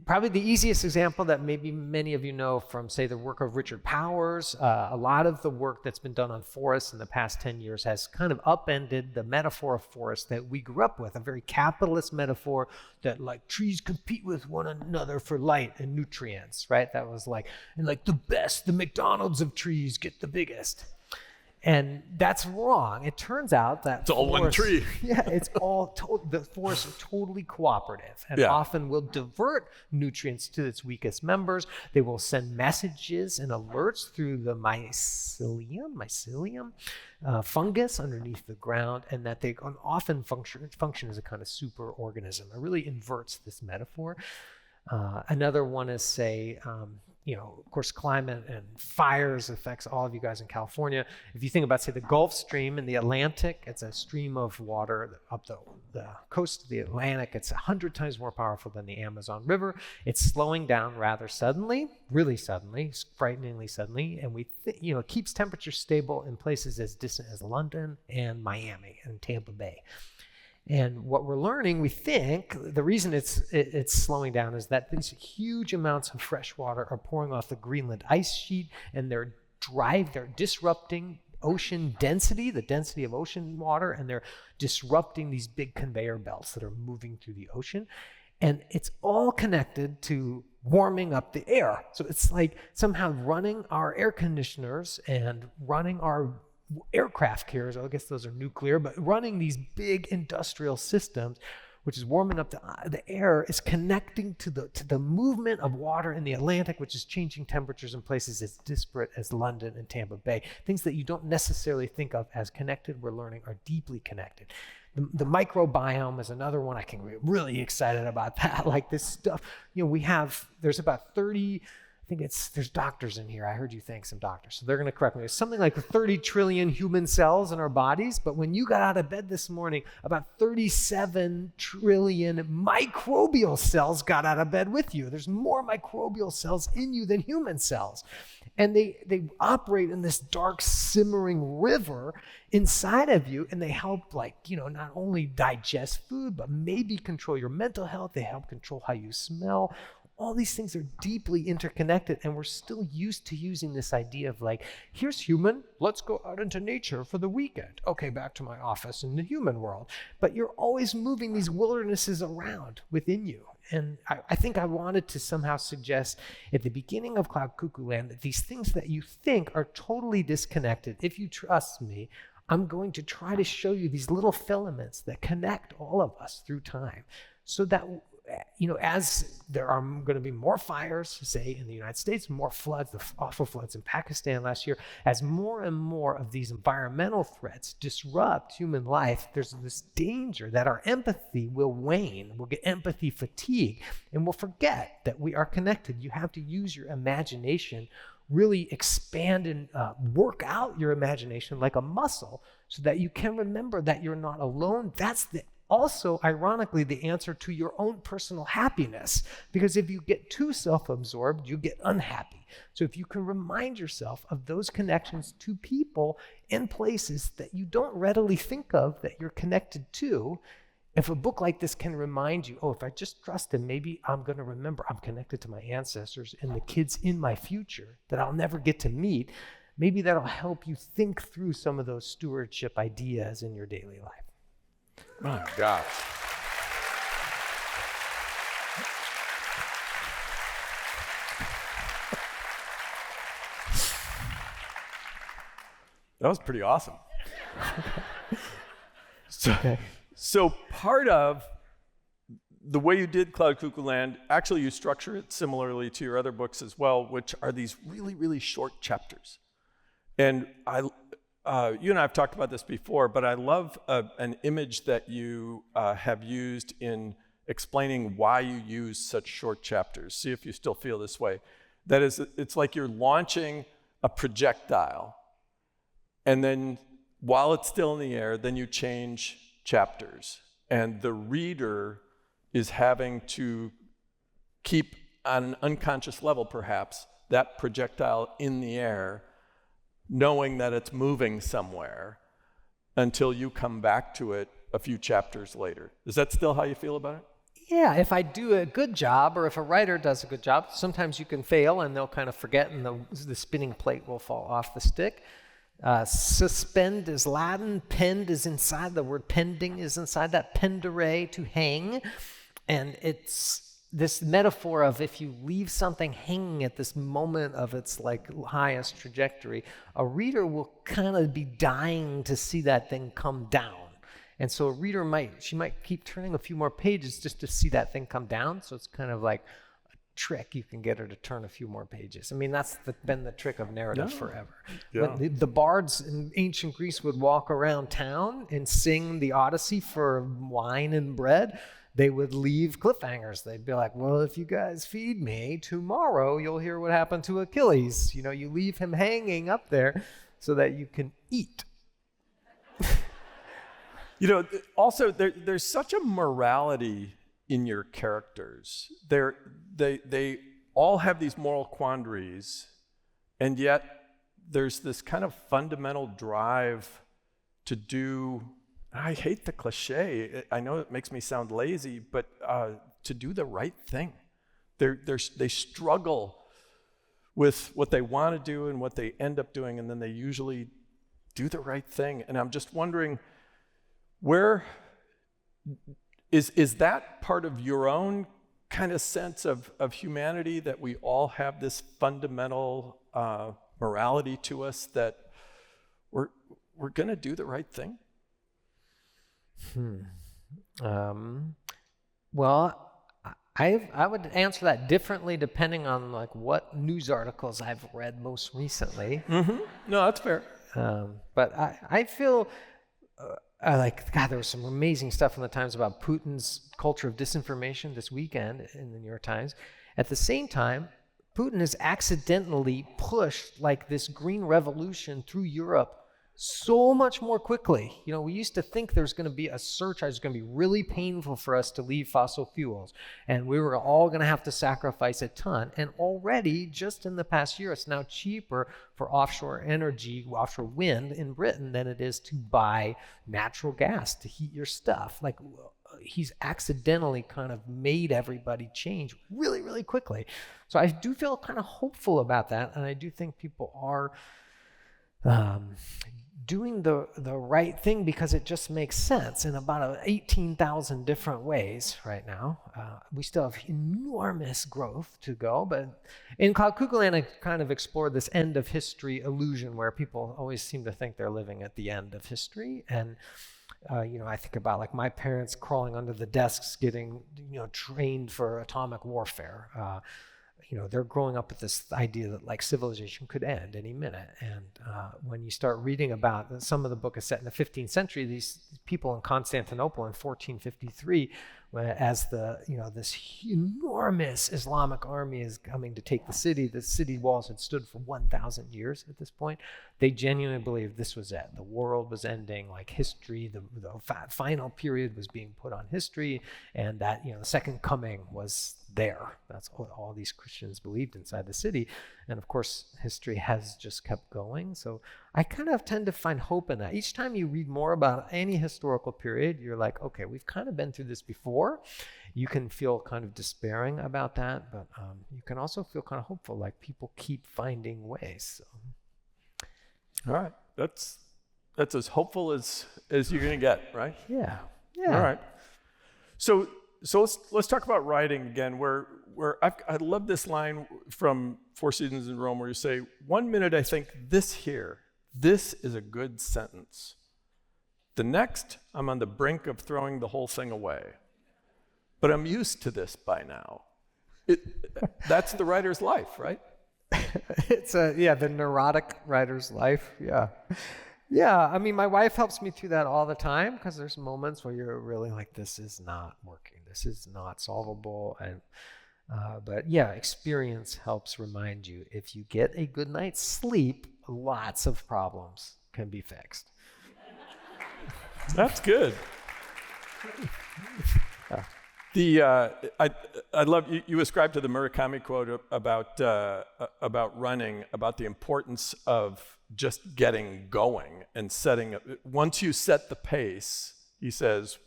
B: Probably the easiest example that maybe many of you know from, say, the work of Richard Powers, a lot of the work that's been done on forests in the past 10 years has kind of upended the metaphor of forest that we grew up with, a very capitalist metaphor that trees compete with one another for light and nutrients, right? That was the McDonald's of trees get the biggest. And that's wrong. It turns out that
A: it's all one tree.
B: Yeah, it's all the forests are totally cooperative and often will divert nutrients to its weakest members. They will send messages and alerts through the mycelium fungus underneath the ground, and that they can often function as a kind of super organism. It really inverts this metaphor. Another one is, say, of course, climate and fires affects all of you guys in California. If you think about, say, the Gulf Stream in the Atlantic, it's a stream of water up the coast of the Atlantic. It's 100 times more powerful than the Amazon River. It's slowing down rather suddenly, really suddenly, frighteningly suddenly, and it keeps temperature stable in places as distant as London and Miami and Tampa Bay. And what we're learning, we think, the reason it's slowing down is that these huge amounts of fresh water are pouring off the Greenland ice sheet, and they're disrupting ocean density, the density of ocean water, and they're disrupting these big conveyor belts that are moving through the ocean. And it's all connected to warming up the air. So it's like somehow running our air conditioners and running our aircraft carriers, I guess those are nuclear, but running these big industrial systems, which is warming up the air, is connecting to the movement of water in the Atlantic, which is changing temperatures in places as disparate as London and Tampa Bay. Things that you don't necessarily think of as connected, we're learning are deeply connected. The microbiome is another one. I can get really excited about that. Like this stuff, there's about 30, there's doctors in here. I heard you thank some doctors, so they're going to correct me. There's something like 30 trillion human cells in our bodies, but when you got out of bed this morning, about 37 trillion microbial cells got out of bed with you. There's more microbial cells in you than human cells. And they operate in this dark, simmering river inside of you, and they help, not only digest food, but maybe control your mental health. They help control how you smell. All these things are deeply interconnected, and we're still used to using this idea of here's human, let's go out into nature for the weekend. Okay, back to my office in the human world. But you're always moving these wildernesses around within you. And I think I wanted to somehow suggest at the beginning of Cloud Cuckoo Land that these things that you think are totally disconnected, if you trust me, I'm going to try to show you these little filaments that connect all of us through time, so that as there are going to be more fires, say in the United States, more floods, the awful floods in Pakistan last year, as more and more of these environmental threats disrupt human life, there's this danger that our empathy will wane. We'll get empathy fatigue, and we'll forget that we are connected. You have to use your imagination, really expand and work out your imagination like a muscle, so that you can remember that you're not alone. That's also, ironically, the answer to your own personal happiness. Because if you get too self-absorbed, you get unhappy. So if you can remind yourself of those connections to people and places that you don't readily think of that you're connected to, if a book like this can remind you, if I just trust him, maybe I'm going to remember I'm connected to my ancestors and the kids in my future that I'll never get to meet, maybe that'll help you think through some of those stewardship ideas in your daily life.
A: My gosh. That was pretty awesome. So part of the way you did Cloud Cuckoo Land, actually you structure it similarly to your other books as well, which are these really, really short chapters. And you and I have talked about this before, but I love an image that you have used in explaining why you use such short chapters. See if you still feel this way. That is, it's like you're launching a projectile, and then while it's still in the air, then you change chapters. And the reader is having to keep, on an unconscious level perhaps, that projectile in the air, knowing that it's moving somewhere until you come back to it a few chapters later. Is that still how you feel about it?
B: Yeah, if I do a good job, or if a writer does a good job, sometimes you can fail and they'll kind of forget and the spinning plate will fall off the stick. Suspend is Latin, pend is inside, the word pending is inside that, pendere, to hang. And it's this metaphor of if you leave something hanging at this moment of its highest trajectory, a reader will kind of be dying to see that thing come down. And so a reader might keep turning a few more pages just to see that thing come down. So it's kind of like a trick. You can get her to turn a few more pages. I mean, that's been the trick of narrative forever.
A: Yeah.
B: When the bards in ancient Greece would walk around town and sing the Odyssey for wine and bread, they would leave cliffhangers. They'd be like, well, if you guys feed me, tomorrow you'll hear what happened to Achilles. You leave him hanging up there so that you can eat.
A: Also, there's such a morality in your characters. They all have these moral quandaries, and yet there's this kind of fundamental drive to do, I hate the cliche, I know it makes me sound lazy, but to do the right thing. They struggle with what they want to do and what they end up doing, and then they usually do the right thing. And I'm just wondering, where is that part of your own kind of sense of humanity, that we all have this fundamental morality to us, that we're going to do the right thing?
B: Well, I would answer that differently depending on like what news articles I've read most recently.
A: Mm-hmm. No, that's fair.
B: But I feel like, God, there was some amazing stuff in the Times about Putin's culture of disinformation this weekend in the New York Times. At the same time, Putin has accidentally pushed like this green revolution through Europe so much more quickly. You know, we used to think there's going to be a surcharge, it's going to be really painful for us to leave fossil fuels, and we were all going to have to sacrifice a ton. And already, just in the past year, it's now cheaper for offshore energy, offshore wind in Britain than it is to buy natural gas to heat your stuff. Like, he's accidentally kind of made everybody change really, really quickly. So I do feel kind of hopeful about that, and I do think people are doing the right thing because it just makes sense in about 18,000 different ways right now. We still have enormous growth to go, but in Cuckoo Land, I kind of explored this end of history illusion where people always seem to think they're living at the end of history. And I think about like my parents crawling under the desks, getting trained for atomic warfare. They're growing up with this idea that like civilization could end any minute. And when you start reading about, some of the book is set in the 15th century, these people in Constantinople in 1453, as this enormous Islamic army is coming to take the city walls had stood for 1,000 years at this point. They genuinely believed this was it. The world was ending, like history, the final period was being put on history, and that, the second coming was there. That's what all these Christians believed inside the city. And of course, history has just kept going. So I kind of tend to find hope in that. Each time you read more about any historical period, you're like, okay, we've kind of been through this before. You can feel kind of despairing about that, but you can also feel kind of hopeful, like people keep finding ways. So.
A: All right. That's as hopeful as you're going to get, right?
B: Yeah.
A: All right. So let's talk about writing again, where I love this line from Four Seasons in Rome where you say, 1 minute I think this is a good sentence. The next, I'm on the brink of throwing the whole thing away. But I'm used to this by now. That's the writer's life, right?
B: It's the neurotic writer's life, yeah. Yeah, I mean, my wife helps me through that all the time because there's moments where you're really like, this is not working. This is not solvable. And but yeah, experience helps remind you. If you get a good night's sleep, lots of problems can be fixed.
A: That's good. I love you ascribe to the Murakami quote about running, about the importance of just getting going and setting up. Once you set the pace, he says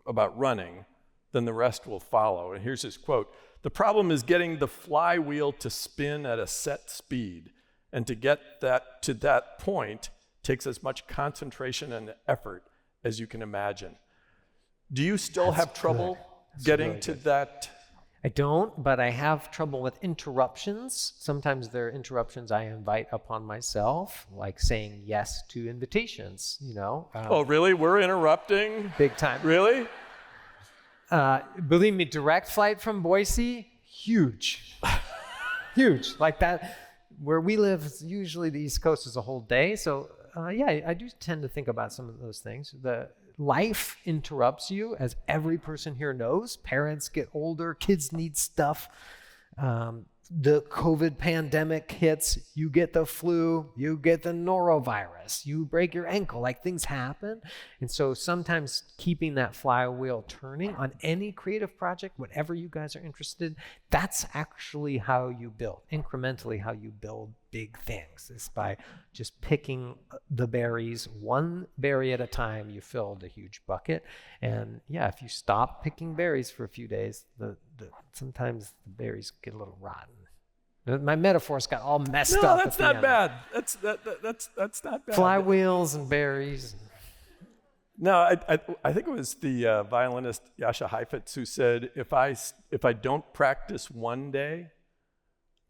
A: about running, then the rest will follow. And here's his quote: "The problem is getting the flywheel to spin at a set speed, and to get that to that point takes as much concentration and effort as you can imagine." Do you still have trouble getting really to that?
B: I don't, but I have trouble with interruptions. Sometimes there are interruptions I invite upon myself, like saying yes to invitations,
A: Oh, really? We're interrupting?
B: Big time.
A: Really?
B: Believe me, direct flight from Boise, huge. Huge. Like that, where we live, usually the East Coast is a whole day. So I do tend to think about some of those things. The life interrupts you, as every person here knows. Parents get older, kids need stuff. The COVID pandemic hits, you get the flu, you get the norovirus, you break your ankle, like things happen. And so sometimes keeping that flywheel turning on any creative project, whatever you guys are interested in, that's actually how you build, incrementally how you build big things. Is by just picking the berries, one berry at a time. You filled a huge bucket. And yeah, if you stop picking berries for a few days, sometimes the berries get a little rotten. My metaphors got all messed
A: No,
B: up.
A: that's not bad. That's not bad.
B: Flywheels and berries.
A: No, I think it was the violinist Jascha Heifetz who said, if I don't practice one day,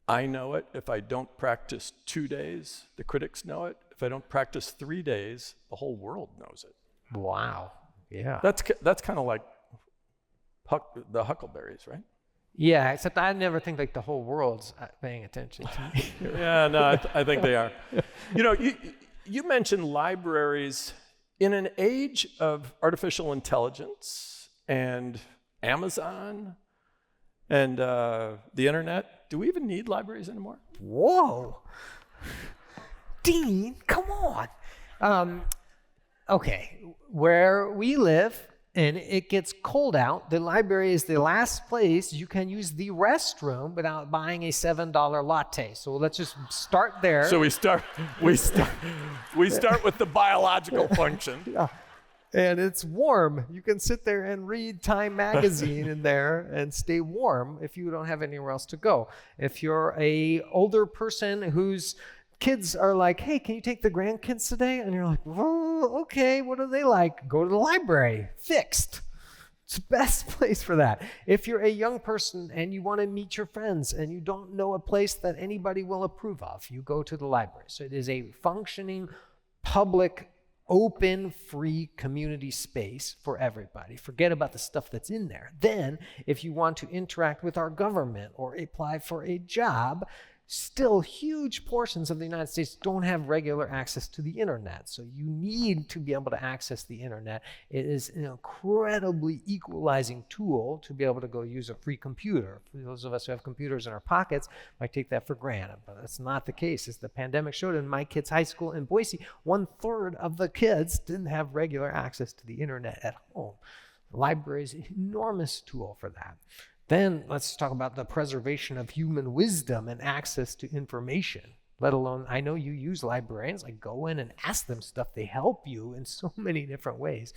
A: I know it. If I don't practice 2 days, the critics know it. If I don't practice 3 days, the whole world knows it.
B: Wow. Yeah.
A: That's kind of like the Huckleberries, right?
B: Yeah, except I never think like the whole world's paying attention to me.
A: Yeah, no, I think they are. You know, you mentioned libraries. In an age of artificial intelligence and Amazon and the internet, do we even need libraries anymore?
B: Whoa. Dean, come on. Okay, where we live and it gets cold out, the library is the last place you can use the restroom without buying a $7 latte. So let's just start there.
A: So we start with the biological function.
B: Yeah. And it's warm. You can sit there and read Time magazine in there and stay warm if you don't have anywhere else to go. If you're a older person whose kids are like, hey, can you take the grandkids today? And you're like, well, okay, what do they like? Go to the library. Fixed. It's the best place for that. If you're a young person and you want to meet your friends and you don't know a place that anybody will approve of, you go to the library. So it is a functioning, public, open, free community space for everybody. Forget about the stuff that's in there. Then, if you want to interact with our government or apply for a job, still huge portions of the United States don't have regular access to the internet. So you need to be able to access the internet. It is an incredibly equalizing tool to be able to go use a free computer. For those of us who have computers in our pockets, might take that for granted, but that's not the case. As the pandemic showed in my kids' high school in Boise, 1/3 of the kids didn't have regular access to the internet at home. The library is an enormous tool for that. Then let's talk about the preservation of human wisdom and access to information, let alone, I know you use librarians, like go in and ask them stuff. They help you in so many different ways.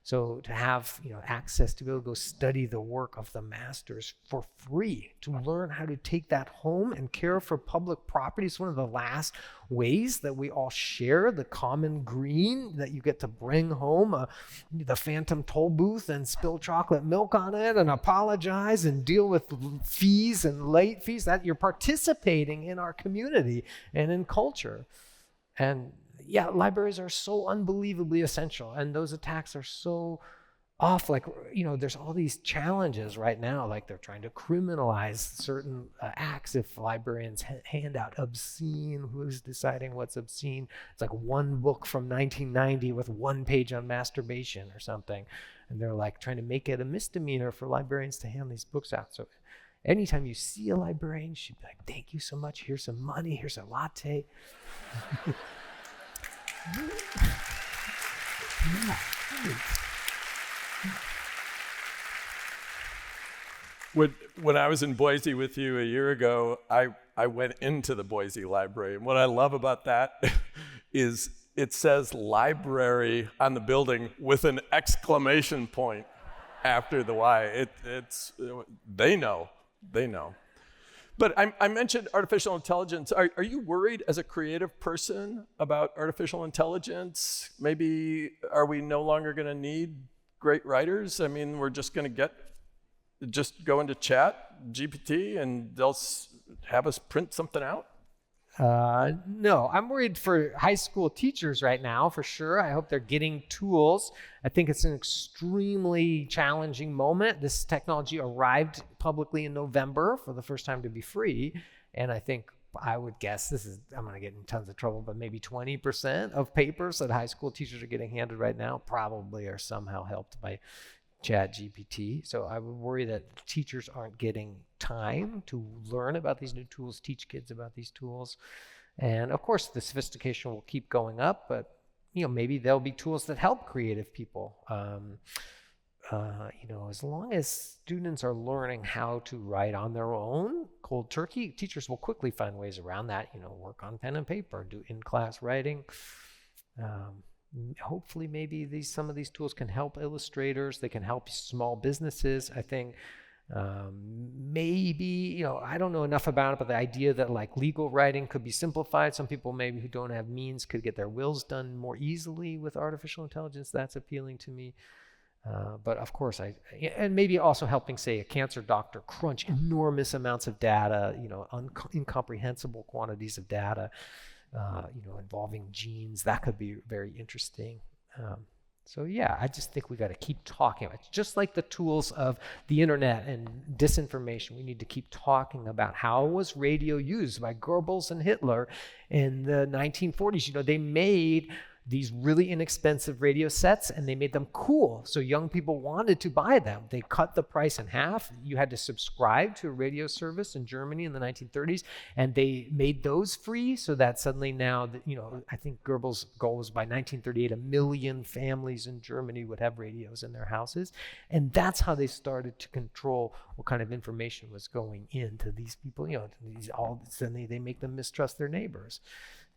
B: So to have access to be able to go study the work of the masters for free, to learn how to take that home and care for public property is one of the last ways that we all share the common green that you get to bring home the phantom toll booth and spill chocolate milk on it and apologize and deal with fees and late fees. That you're participating in our community and in culture. And yeah, libraries are so unbelievably essential, and those attacks are so off. Like, there's all these challenges right now, like they're trying to criminalize certain acts if librarians hand out obscene. Who's deciding what's obscene? It's like one book from 1990 with 1 page on masturbation or something, and they're like trying to make it a misdemeanor for librarians to hand these books out. So anytime you see a librarian, you should be like, thank you so much. Here's some money. Here's a latte.
A: When I was in Boise with you a year ago, I went into the Boise Library. And what I love about that is it says library on the building with an exclamation point after the Y. They know. But I mentioned artificial intelligence. Are you worried as a creative person about artificial intelligence? Maybe are we no longer going to need great writers? I mean, we're just going to just go into chat, GPT, and they'll have us print something out?
B: No, I'm worried for high school teachers right now, for sure. I hope they're getting tools. I think it's an extremely challenging moment. This technology arrived publicly in November for the first time to be free. And I think, I would guess, I'm going to get in tons of trouble, but maybe 20% of papers that high school teachers are getting handed right now probably are somehow helped by ChatGPT. So I would worry that teachers aren't getting time to learn about these new tools, teach kids about these tools. And of course, the sophistication will keep going up, but maybe there'll be tools that help creative people. As long as students are learning how to write on their own, cold turkey, teachers will quickly find ways around that, work on pen and paper, do in-class writing. Hopefully maybe some of these tools can help illustrators, they can help small businesses. I think Maybe, I don't know enough about it, but the idea that like legal writing could be simplified. Some people maybe who don't have means could get their wills done more easily with artificial intelligence. That's appealing to me. But of course, and maybe also helping, say, a cancer doctor crunch enormous amounts of data, incomprehensible quantities of data, involving genes. That could be very interesting. So yeah, I just think we got to keep talking about it. Just like the tools of the internet and disinformation, we need to keep talking about how was radio used by Goebbels and Hitler in the 1940s. They made these really inexpensive radio sets and they made them cool. So young people wanted to buy them. They cut the price in half. You had to subscribe to a radio service in Germany in the 1930s, and they made those free so that suddenly now, I think Goebbels' goal was by 1938, 1 million families in Germany would have radios in their houses. And that's how they started to control what kind of information was going into these people. Suddenly they make them mistrust their neighbors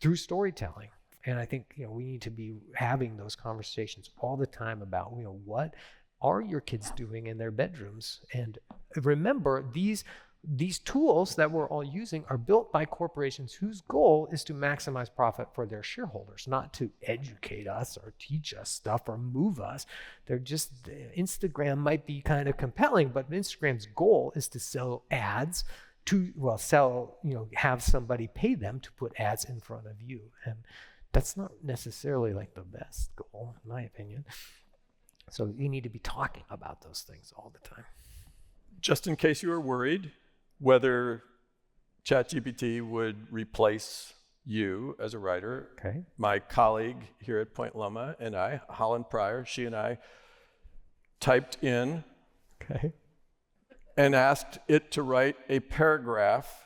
B: through storytelling. And I think we need to be having those conversations all the time about what are your kids doing in their bedrooms? And remember, these tools that we're all using are built by corporations whose goal is to maximize profit for their shareholders, not to educate us or teach us stuff or move us. They're just, Instagram might be kind of compelling, but Instagram's goal is to sell ads have somebody pay them to put ads in front of you. And that's not necessarily like the best goal, in my opinion. So you need to be talking about those things all the time.
A: Just in case you were worried whether ChatGPT would replace you as a writer,
B: okay,
A: my colleague here at Point Loma and I, Holland Pryor, she and I typed in and asked it to write a paragraph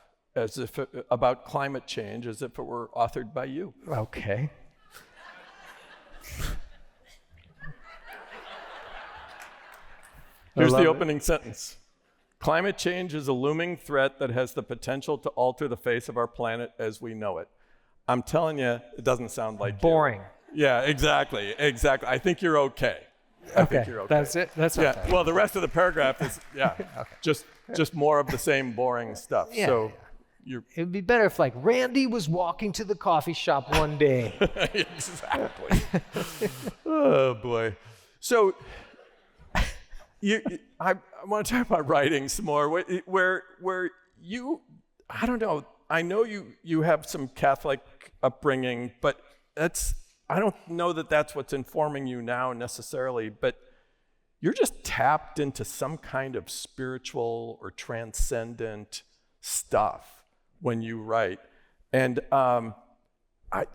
A: about climate change as if it were authored by you.
B: Okay.
A: Here's the opening sentence. Climate change is a looming threat that has the potential to alter the face of our planet as we know it. I'm telling you, it doesn't sound like
B: boring.
A: You. Yeah, exactly. I think you're okay. I think you're okay.
B: That's it. That's okay.
A: Well, the rest of the paragraph is just more of the same boring stuff.
B: Yeah.
A: So
B: it would be better if Randy was walking to the coffee shop one day.
A: Exactly. Oh boy. So I want to talk about writing some more. Where you, I don't know. I know you have some Catholic upbringing, but I don't know that that's what's informing you now necessarily. But you're just tapped into some kind of spiritual or transcendent stuff when you write. And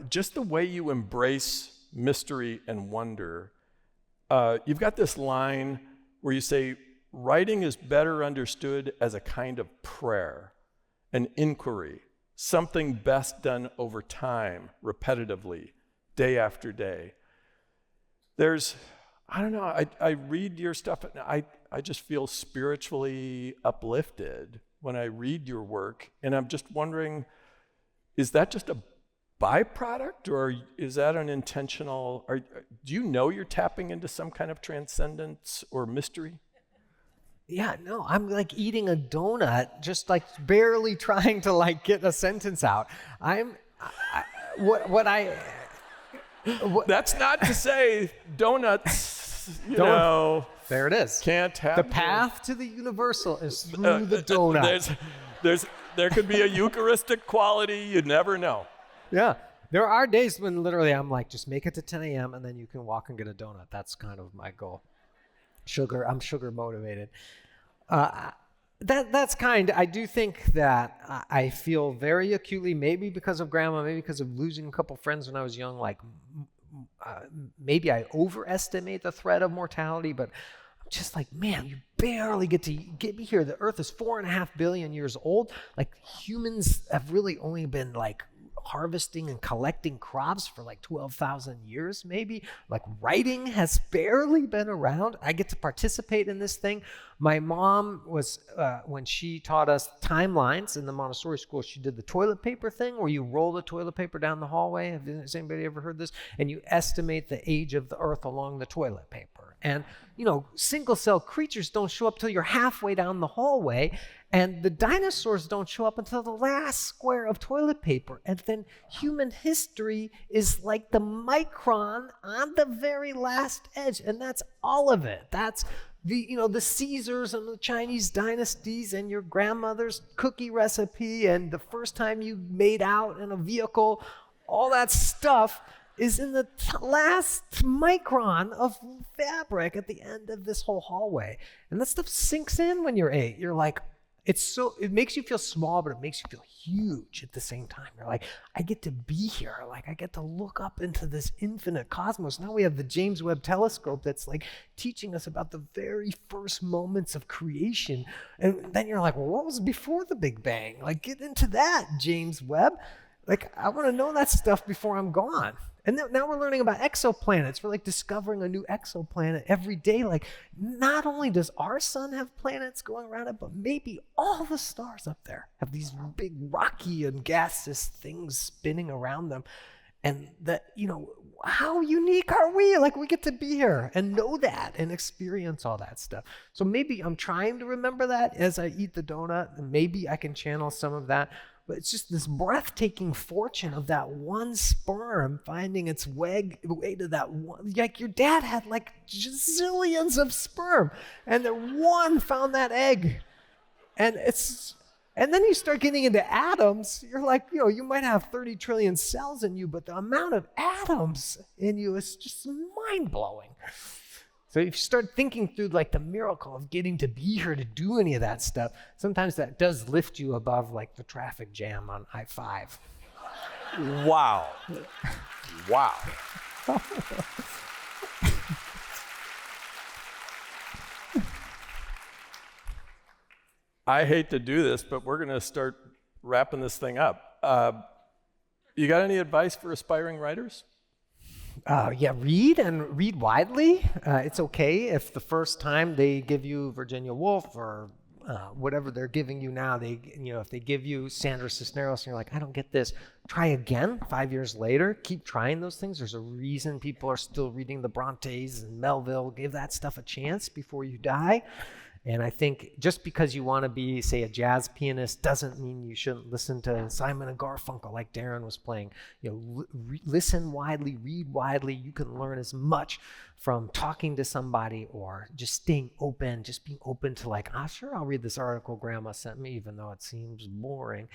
A: just the way you embrace mystery and wonder. You've got this line where you say, writing is better understood as a kind of prayer, an inquiry, something best done over time, repetitively, day after day. I don't know, I read your stuff and I just feel spiritually uplifted when I read your work, and I'm just wondering, is that just a byproduct, or is that an intentional, do you know you're tapping into some kind of transcendence or mystery?
B: Yeah, no, I'm eating a donut, just barely trying to get a sentence out.
A: That's not to say donuts,
B: there it is.
A: Can't have
B: the path to the universal is through the donut.
A: There could be a Eucharistic quality, you never know.
B: Yeah, there are days when literally I'm just make it to 10 a.m. and then you can walk and get a donut. That's kind of my goal. I'm sugar motivated. That's kind. I do think that I feel very acutely, maybe because of grandma, maybe because of losing a couple friends when I was young, maybe I overestimate the threat of mortality, but I'm just man, you barely get me here. The Earth is 4.5 billion years old. Humans have really only been harvesting and collecting crops for like 12,000 years, maybe. Like writing has barely been around. I get to participate in this thing. My mom was, when she taught us timelines in the Montessori school, she did the toilet paper thing where you roll the toilet paper down the hallway. Has anybody ever heard this? And you estimate the age of the earth along the toilet paper. And, single-cell creatures don't show up till you're halfway down the hallway. And the dinosaurs don't show up until the last square of toilet paper. And then human history is like the micron on the very last edge. And that's all of it. That's the Caesars and the Chinese dynasties and your grandmother's cookie recipe and the first time you made out in a vehicle. All that stuff is in the last micron of fabric at the end of this whole hallway. And that stuff sinks in when you're 8. You're like, it makes you feel small, but it makes you feel huge at the same time. You're like, I get to be here. Like, I get to look up into this infinite cosmos. Now we have the James Webb Telescope that's like teaching us about the very first moments of creation. And then you're like, well, what was before the Big Bang? Like, get into that, James Webb. Like, I want to know that stuff before I'm gone. And now we're learning about exoplanets. We're like discovering a new exoplanet every day. Like, not only does our sun have planets going around it, but maybe all the stars up there have these big rocky and gaseous things spinning around them. And that, how unique are we? Like, we get to be here and know that and experience all that stuff. So maybe I'm trying to remember that as I eat the donut, and maybe I can channel some of that. But it's just this breathtaking fortune of that one sperm finding its way to that one. Like, your dad had like zillions of sperm, and then one found that egg. And then you start getting into atoms. You're like, you might have 30 trillion cells in you, but the amount of atoms in you is just mind-blowing. So if you start thinking through like the miracle of getting to be here to do any of that stuff, sometimes that does lift you above like the traffic jam on I-5.
A: Wow. Wow. I hate to do this, but we're going to start wrapping this thing up. You got any advice for aspiring writers?
B: Read and read widely. It's okay if the first time they give you Virginia Woolf or whatever they're giving you now, if they give you Sandra Cisneros and you're like, I don't get this, try again 5 years later. Keep trying those things. There's a reason people are still reading the Brontes and Melville. Give that stuff a chance before you die. And I think just because you want to be, say, a jazz pianist doesn't mean you shouldn't listen to Simon and Garfunkel like Darren was playing. Listen widely, read widely. You can learn as much from talking to somebody or just staying open, just being open to like, sure, I'll read this article Grandma sent me, even though it seems boring.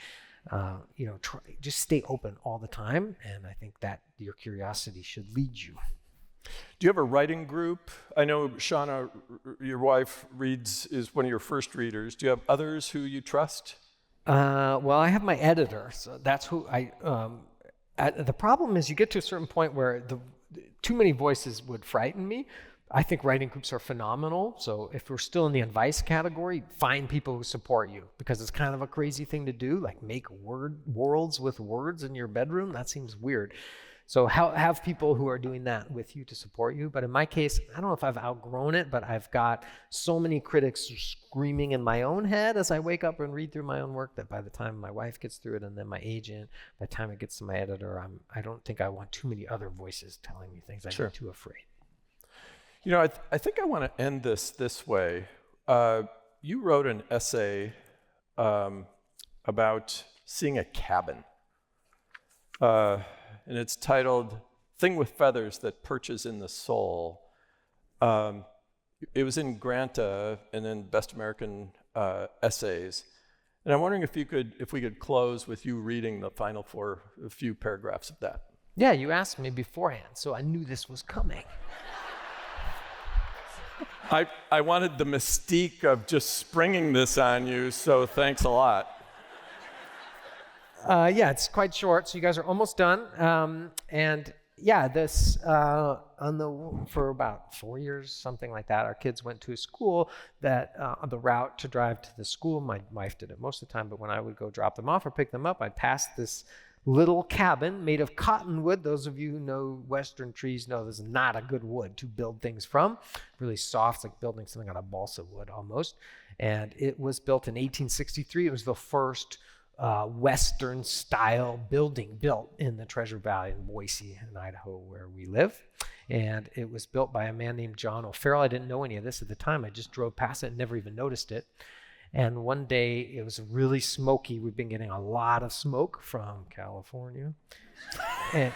B: Just stay open all the time. And I think that your curiosity should lead you.
A: Do you have a writing group? I know Shauna, your wife, is one of your first readers. Do you have others who you trust?
B: Well, I have my editor, so that's who the problem is you get to a certain point where too many voices would frighten me. I think writing groups are phenomenal. So if we're still in the advice category, find people who support you, because it's kind of a crazy thing to do, like make worlds with words in your bedroom. That seems weird. So have people who are doing that with you to support you. But in my case, I don't know if I've outgrown it, but I've got so many critics screaming in my own head as I wake up and read through my own work that by the time my wife gets through it and then my agent, by the time it gets to my editor, I don't think I want too many other voices telling me things. I get too afraid.
A: I think I want to end this way. You wrote an essay about seeing a cabin. And it's titled Thing with Feathers That Perches in the Soul. It was in Granta and then Best American Essays. And I'm wondering if we could close with you reading the final a few paragraphs of that.
B: Yeah, you asked me beforehand, so I knew this was coming.
A: I wanted the mystique of just springing this on you, so thanks a lot.
B: It's quite short, so you guys are almost done. This for about 4 years, something like that, our kids went to a school that on the route to drive to the school, my wife did it most of the time, but when I would go drop them off or pick them up, I'd pass this little cabin made of cottonwood. Those of you who know Western trees know this is not a good wood to build things from. Really soft, like building something out of balsa wood almost. And it was built in 1863. It was the first Western-style building built in the Treasure Valley in Boise, in Idaho, where we live. And it was built by a man named John O'Farrell. I didn't know any of this at the time. I just drove past it and never even noticed it. And one day, it was really smoky. We've been getting a lot of smoke from California. And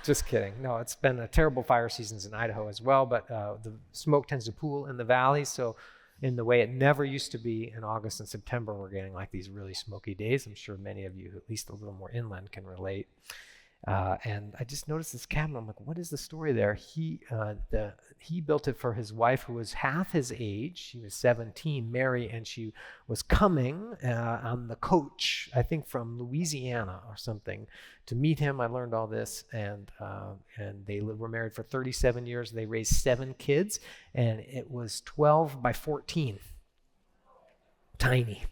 B: just kidding. No, it's been a terrible fire seasons in Idaho as well, but the smoke tends to pool in the valley. So in the way it never used to be in August and September, we're getting like these really smoky days. I'm sure many of you, at least a little more inland, can relate. And I just noticed this cabin. I'm like, what is the story there? He built it for his wife, who was half his age. She was 17, Mary, and she was coming on the coach, I think from Louisiana or something, to meet him. I learned all this, and they were married for 37 years. They raised 7 kids, and it was 12 by 14. Tiny.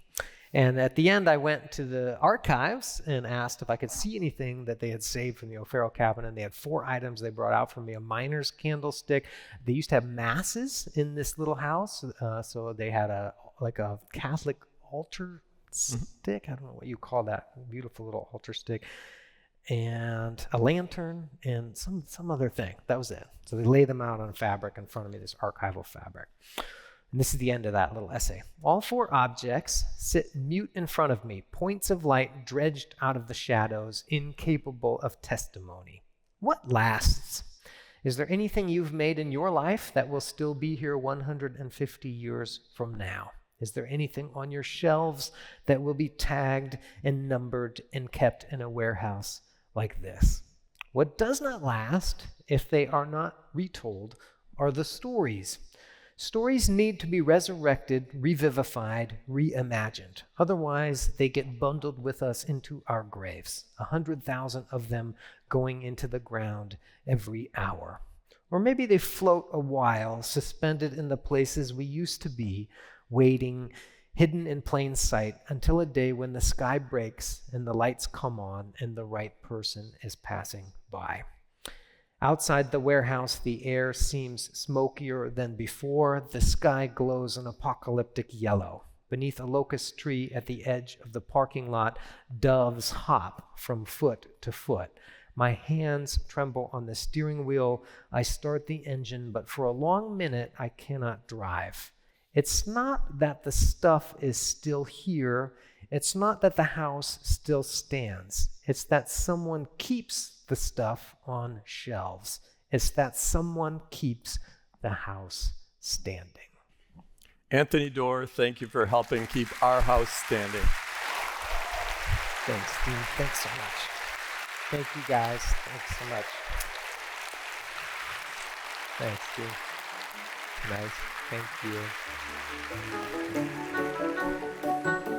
B: And at the end, I went to the archives and asked if I could see anything that they had saved from the O'Farrell cabin. And they had 4 items they brought out for me: a miner's candlestick. They used to have masses in this little house. So they had a Catholic altar stick. I don't know what you call that. Beautiful little altar stick. And a lantern and some other thing. That was it. So they laid them out on fabric in front of me, this archival fabric. And this is the end of that little essay. All 4 objects sit mute in front of me, points of light dredged out of the shadows, incapable of testimony. What lasts? Is there anything you've made in your life that will still be here 150 years from now? Is there anything on your shelves that will be tagged and numbered and kept in a warehouse like this? What does not last, if they are not retold, are the stories. Stories need to be resurrected, revivified, reimagined. Otherwise, they get bundled with us into our graves, 100,000 of them going into the ground every hour. Or maybe they float a while, suspended in the places we used to be, waiting, hidden in plain sight, until a day when the sky breaks and the lights come on and the right person is passing by. Outside the warehouse, the air seems smokier than before. The sky glows an apocalyptic yellow. Beneath a locust tree at the edge of the parking lot, doves hop from foot to foot. My hands tremble on the steering wheel. I start the engine, but for a long minute, I cannot drive. It's not that the stuff is still here. It's not that the house still stands. It's that someone keeps the stuff on shelves. It's that someone keeps the house standing.
A: Anthony Doerr, thank you for helping keep our house standing.
B: Thanks, Steve. Thanks so much. Thank you, guys. Thanks so much. Thanks, Steve. Nice. Thank you.